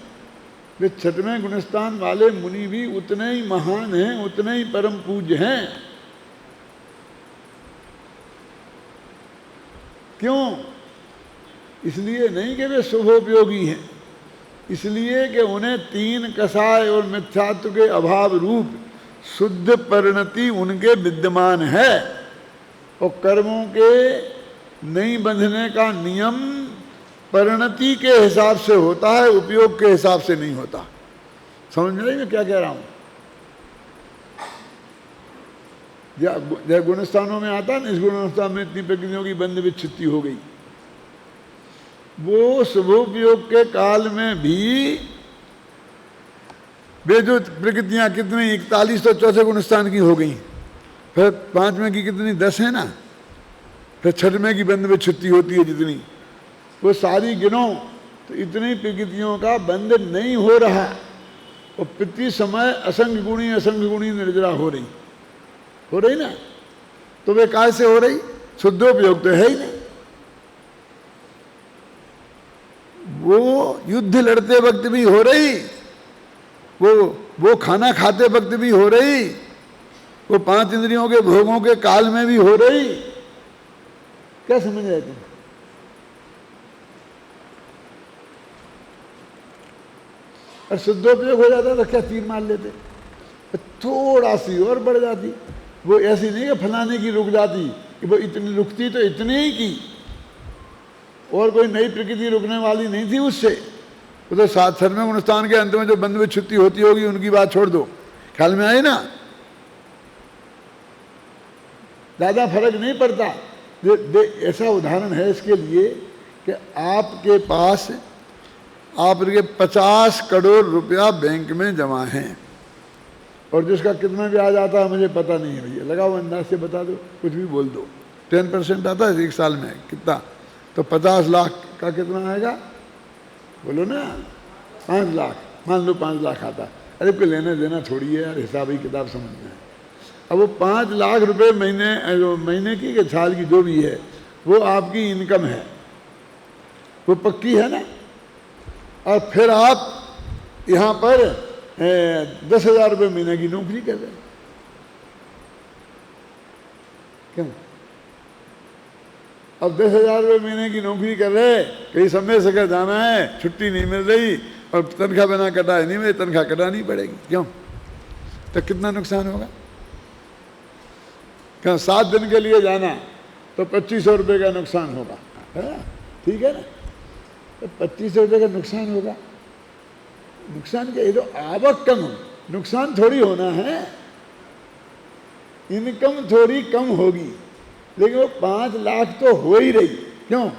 वे 6वें गुणस्थान वाले मुनि भी उतने ही महान हैं, उतने ही परम पूज्य हैं। क्यों? इसलिए नहीं कि वे शुभोपयोगी हैं, इसलिए कि उन्हें 3 कषाय और मिथ्यात्व के अभाव रूप शुद्ध परिणति उनके विद्यमान है। और कर्मों के नहीं बंधने का नियम परिणति के हिसाब से होता है, उपयोग के हिसाब से नहीं होता। समझ में नहीं मैं क्या कह रहा हूं? जब गुणस्थानों में आता ना, इस गुणस्थान में इतनी प्रकृतियों की बंध विच्छित्ति हो गई, वो शुभोपयोग के काल में भी वे जो प्रकृतियां कितनी 41 तो चौथे गुणस्थान की हो गई, फिर 5वें की कितनी 10 है ना, फिर 6वें की बंध विच्छित्ति होती है जितनी, वो सारी गिनो तो इतनी प्रकृतियों का बंध नहीं हो रहा। और प्रति समय असंग गुणी निर्जरा हो रही ना, तो वे काय से हो रही? शुद्धोपयोग तो है ही नहीं। वो युद्ध लड़ते वक्त भी हो रही, वो खाना खाते वक्त भी हो रही, वो 5 इंद्रियों के भोगों के काल में भी हो रही। क्या समझ रहे तुम? और शुद्धोपयोग हो जाता तो क्या तीर मार लेते, थोड़ा सी और बढ़ जाती। वो ऐसी नहीं कि फलाने की रुक जाती, कि वो इतनी रुकती तो इतनी ही की, और कोई नई प्रकृति रुकने वाली नहीं थी उससे। वो तो 7वें गुणस्थान के अंत में जो बंध विच्छित्ति होती होगी उनकी बात छोड़ दो, ख्याल में आई ना? ज़्यादा फर्क नहीं पड़ता। ऐसा उदाहरण है इसके लिए कि आपके पास आपके 50 करोड़ रुपया बैंक में जमा है, और जिसका कितना ब्याज आता है मुझे पता नहीं है भैया, लगाओ अंदाज से बता दो, कुछ भी बोल दो। 10% आता है 1 साल में, कितना? तो 50 लाख का कितना आएगा? बोलो ना, 5 लाख। मान लो 5 लाख आता। अरे कोई लेना देना थोड़ी है यार, हिसाब ही किताब समझना है। अब वो 5 लाख रुपए महीने की कि साल की जो भी है, वो आपकी इनकम है, वो पक्की है ना। और फिर आप यहाँ पर 10,000 रुपये महीने की नौकरी कर रहे हैं, क्यों? अब 10,000 रुपये महीने की नौकरी कर रहे, कहीं समय से कर जाना है, छुट्टी नहीं मिल रही, और तनख्वाह बिना कटाए नहीं मिले, तनख्वाह कटानी पड़ेगी, क्यों? तो कितना नुकसान होगा? क्या 7 दिन के लिए जाना तो 2500 रुपये का नुकसान होगा, है ना? ठीक है ना? तो 2500 रुपये का नुकसान होगा। नुकसान क्या? ये तो आवक कम, नुकसान थोड़ी होना है, इनकम थोड़ी कम होगी, लेकिन वो 5 लाख तो हो ही रही, क्यों?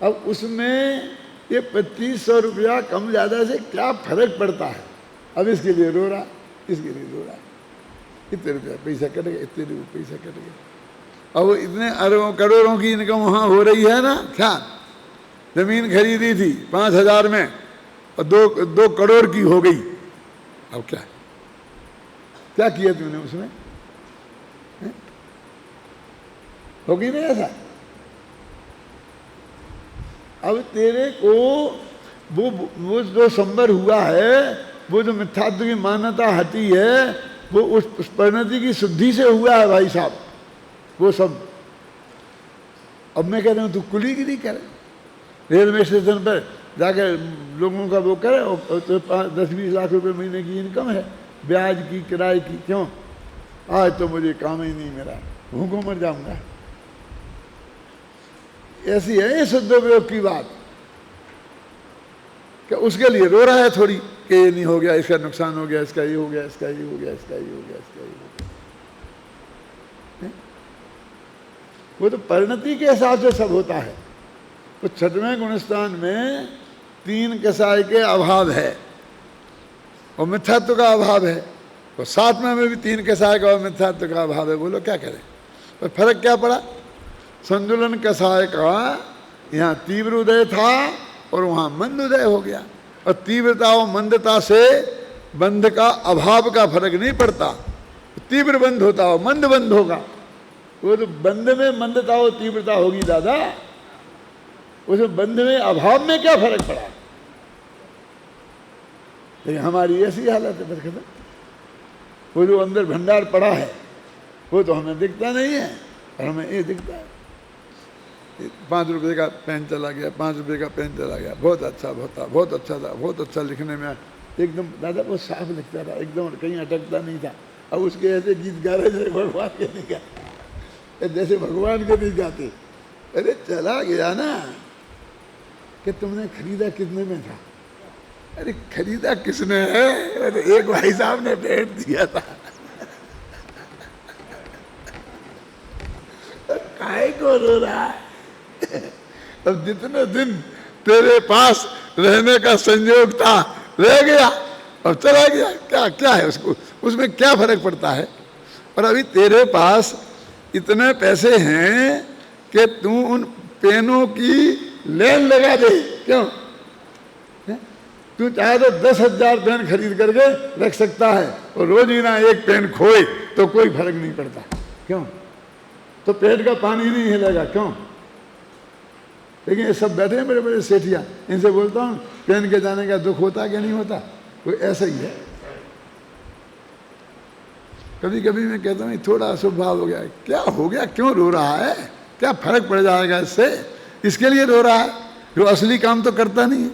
अब उसमें ये 2500 रुपया कम ज़्यादा से क्या फर्क पड़ता है? अब इसके लिए रो रहा, इसके लिए रो रहा, इतने रुपया पैसा कट गया, इतने रुपये पैसा कट गया। अब इतने अरबों करोड़ों की इनकम वहाँ हो रही है ना। क्या ज़मीन खरीदी थी 5,000 में और 2 करोड़ की हो गई, अब क्या किया तुमने उसमें? होगी नहीं ऐसा? अब तेरे को वो जो संबर हुआ है, वो जो मिथ्यात्व की मान्यता हटी है, वो उस परिणति की शुद्धि से हुआ है भाई साहब, वो सब। अब मैं कह रहा हूँ तू कुलीगिरी करे, रेलवे स्टेशन पर जाकर लोगों का वो करे, और तो 10-20 लाख रुपए महीने की इनकम है, ब्याज की, किराए की, क्यों? आज तो मुझे काम ही नहीं मेरा, भूखों मर जाऊंगा। ऐसी है ये शुद्धोपयोग की बात, कि उसके लिए रो रहा है थोड़ी कि ये नहीं हो गया, इसका नुकसान हो गया, इसका ये हो गया, इसका ये हो गया, इसका ये हो गया, इसका ये हो गया। वो तो परिणति के हिसाब से सब होता है। तो 6वें गुणस्थान में 3 कसाय के अभाव है और मिथ्यात्व का अभाव है, और 7वें में भी 3 कसाय का और मिथ्यात्व का अभाव है। बोलो क्या करें? तो फर्क क्या पड़ा? संतुलन कसाय का यहाँ तीव्र उदय था और वहाँ मंद उदय हो गया, और तीव्रता और मंदता से बंध का अभाव का फर्क नहीं पड़ता। तीव्र बंध होता हो, मंद बंध होगा। वो तो बंध में मंदता और तीव्रता होगी दादा, उसमें बंध में अभाव में क्या फर्क पड़ा? लेकिन हमारी ऐसी हालत है, बस खत्म। वो जो अंदर भंडार पड़ा है वो तो हमें दिखता नहीं है, और हमें ये दिखता है। 5 रुपये का पेन चला गया, 5 रुपये का पेन चला गया, बहुत अच्छा था, बहुत अच्छा था, बहुत अच्छा लिखने में एकदम दादा वो साफ लिखता था, एकदम कहीं अटकता नहीं था। अब उसके ऐसे गीत गा रहे जैसे भगवान के नहीं गाते, जैसे भगवान के नहीं गाते। अरे चला गया ना, कि तुमने खरीदा कितने में था? अरे खरीदा किसने है? अरे एक भाई साहब ने भेंट दिया था। रो रहा है। अब जितने दिन तेरे पास रहने का संयोग था रह गया, अब चला गया, क्या क्या है उसको, उसमें क्या फर्क पड़ता है। और अभी तेरे पास इतने पैसे हैं कि तू उन पेनों की लेन लगा दे, क्यों? तू चाहे तो 10,000 पेन खरीद करके रख सकता है, और रोज ही ना एक पेन खोए तो कोई फर्क नहीं पड़ता, क्यों? तो पेट का पानी नहीं हिलेगा, क्यों? लेकिन ये सब बैठे हैं बड़े बड़े सेठिया, इनसे बोलता हूँ पेन के जाने का दुख होता कि नहीं होता? कोई ऐसा ही है। कभी कभी मैं कहता हूँ थोड़ा अशुभ भाव हो गया, क्या हो गया, क्यों रो रहा है, क्या फर्क पड़ जाएगा इससे, इसके लिए रो रहा है, जो असली काम तो करता नहीं है।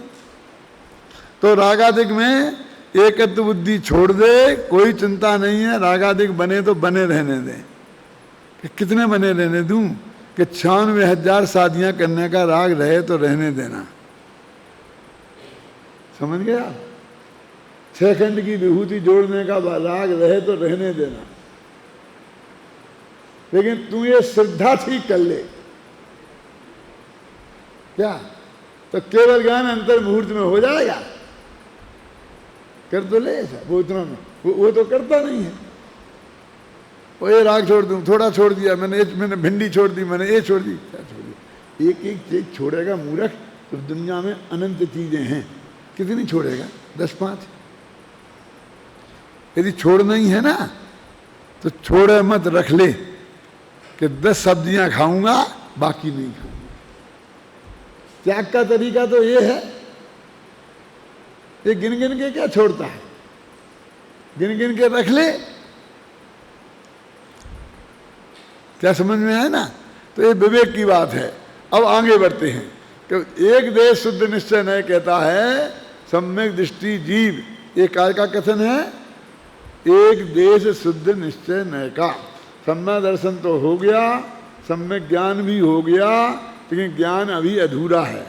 तो रागादिक में एकत्व बुद्धि छोड़ दे, कोई चिंता नहीं है। रागादिक बने तो बने रहने दें, कि कितने बने रहने दूं, कि 96,000 शादियां करने का राग रहे तो रहने देना, समझ गया? 6 खंड की विभूति जोड़ने का राग रहे तो रहने देना, लेकिन तू ये श्रद्धा ठीक कर ले, क्या? तो केवल ज्ञान अंतर मुहूर्त में हो जाएगा, कर तो ले ऐसा, वो इतना में वो तो करता नहीं है। वो ये राग छोड़ दूं, थोड़ा छोड़ दिया मैंने भिंडी छोड़ दी, मैंने ये छोड़ दी, क्या छोड़ दी? एक एक चीज छोड़ेगा मूर्ख, तो दुनिया में अनंत चीजें हैं, कितनी छोड़ेगा? 10-5। यदि छोड़ना ही है ना तो छोड़े मत, रख ले कि 10 सब्जियां खाऊंगा बाकी नहीं खाऊंगा। त्याग का तरीका तो ये है, ये गिन गिन के क्या छोड़ता है, गिन गिन के रख ले। क्या समझ में आया ना? तो ये विवेक की बात है। अब आगे बढ़ते हैं कि एक देश शुद्ध निश्चय नहीं कहता है, सम्यक दृष्टि जीव, ये काय का कथन है? एक देश शुद्ध निश्चय नय का। सम्यक दर्शन तो हो गया, सम्यक ज्ञान भी हो गया, लेकिन ज्ञान अभी अधूरा है।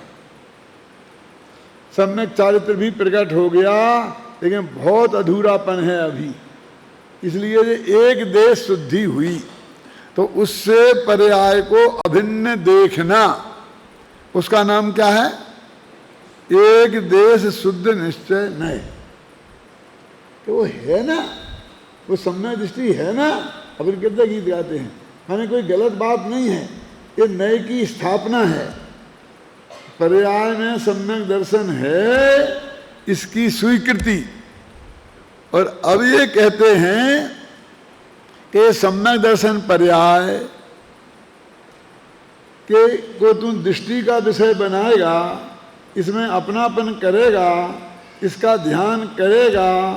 सम्यक चारित्र भी प्रकट हो गया, लेकिन बहुत अधूरापन है अभी। इसलिए ये एक देश शुद्धि हुई तो उससे पर्याय को अभिन्न देखना, उसका नाम क्या है? एक देश शुद्ध निश्चय नय। तो वो है ना, वो सम्यक दृष्टि है ना। अपन कितने गीत गाते हैं, हमें कोई गलत बात नहीं है, ये नय की स्थापना है। पर्याय में सम्यक दर्शन है, इसकी स्वीकृति। और अब ये कहते हैं कि सम्यक दर्शन पर्याय के को तुम दृष्टि का विषय बनाएगा, इसमें अपनापन करेगा, इसका ध्यान करेगा,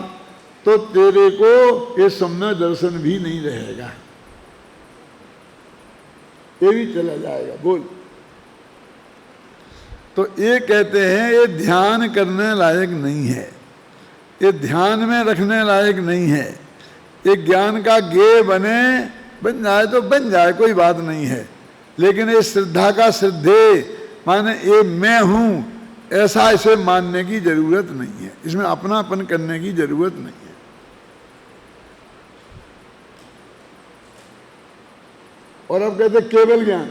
तो तेरे को ये सम्यक दर्शन भी नहीं रहेगा, ये भी चला जाएगा। बोल। तो ये कहते हैं ये ध्यान करने लायक नहीं है, ये ध्यान में रखने लायक नहीं है। ये ज्ञान का गे बन जाए तो बन जाए, कोई बात नहीं है, लेकिन ये श्रद्धा का श्रद्धे, माने ये मैं हूं ऐसा इसे मानने की जरूरत नहीं है, इसमें अपनापन करने की जरूरत नहीं है। और अब कहते केवल ज्ञान,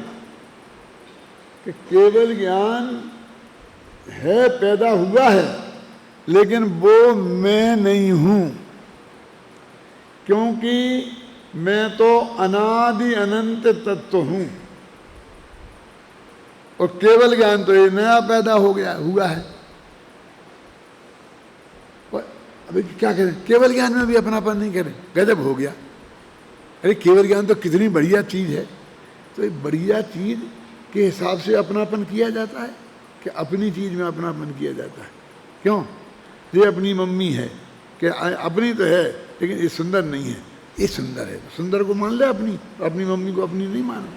कि केवल ज्ञान है, पैदा हुआ है, लेकिन वो मैं नहीं हूं, क्योंकि मैं तो अनादि अनंत तत्व हूं। और केवल ज्ञान तो ये नया पैदा हो गया हुआ है। अभी क्या करें, केवल ज्ञान में भी अपनापन नहीं करें, गजब हो गया। अरे केवल ज्ञान तो कितनी बढ़िया चीज है। तो ये बढ़िया चीज के हिसाब से अपनापन किया जाता है कि अपनी चीज में अपनापन किया जाता है? क्यों? ये अपनी मम्मी है, कि अपनी तो है लेकिन ये सुंदर नहीं है, ये सुंदर है, सुंदर को मान ले अपनी, अपनी मम्मी को अपनी नहीं मानो।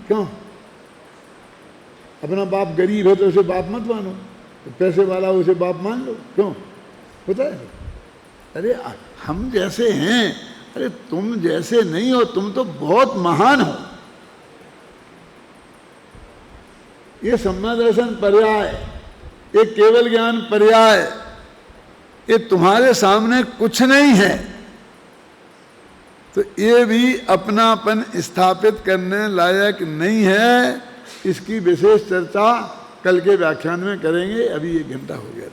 क्यों? अपना बाप गरीब है तो उसे बाप मत मानो, तो पैसे वाला उसे बाप मान लो। क्यों होता है? अरे हम जैसे हैं, अरे तुम जैसे नहीं हो, तुम तो बहुत महान हो। ये सम्यक दर्शन पर्याय, ये केवल ज्ञान पर्याय, ये तुम्हारे सामने कुछ नहीं है, तो ये भी अपनापन स्थापित करने लायक नहीं है। इसकी विशेष चर्चा कल के व्याख्यान में करेंगे। अभी 1 घंटा हो गया।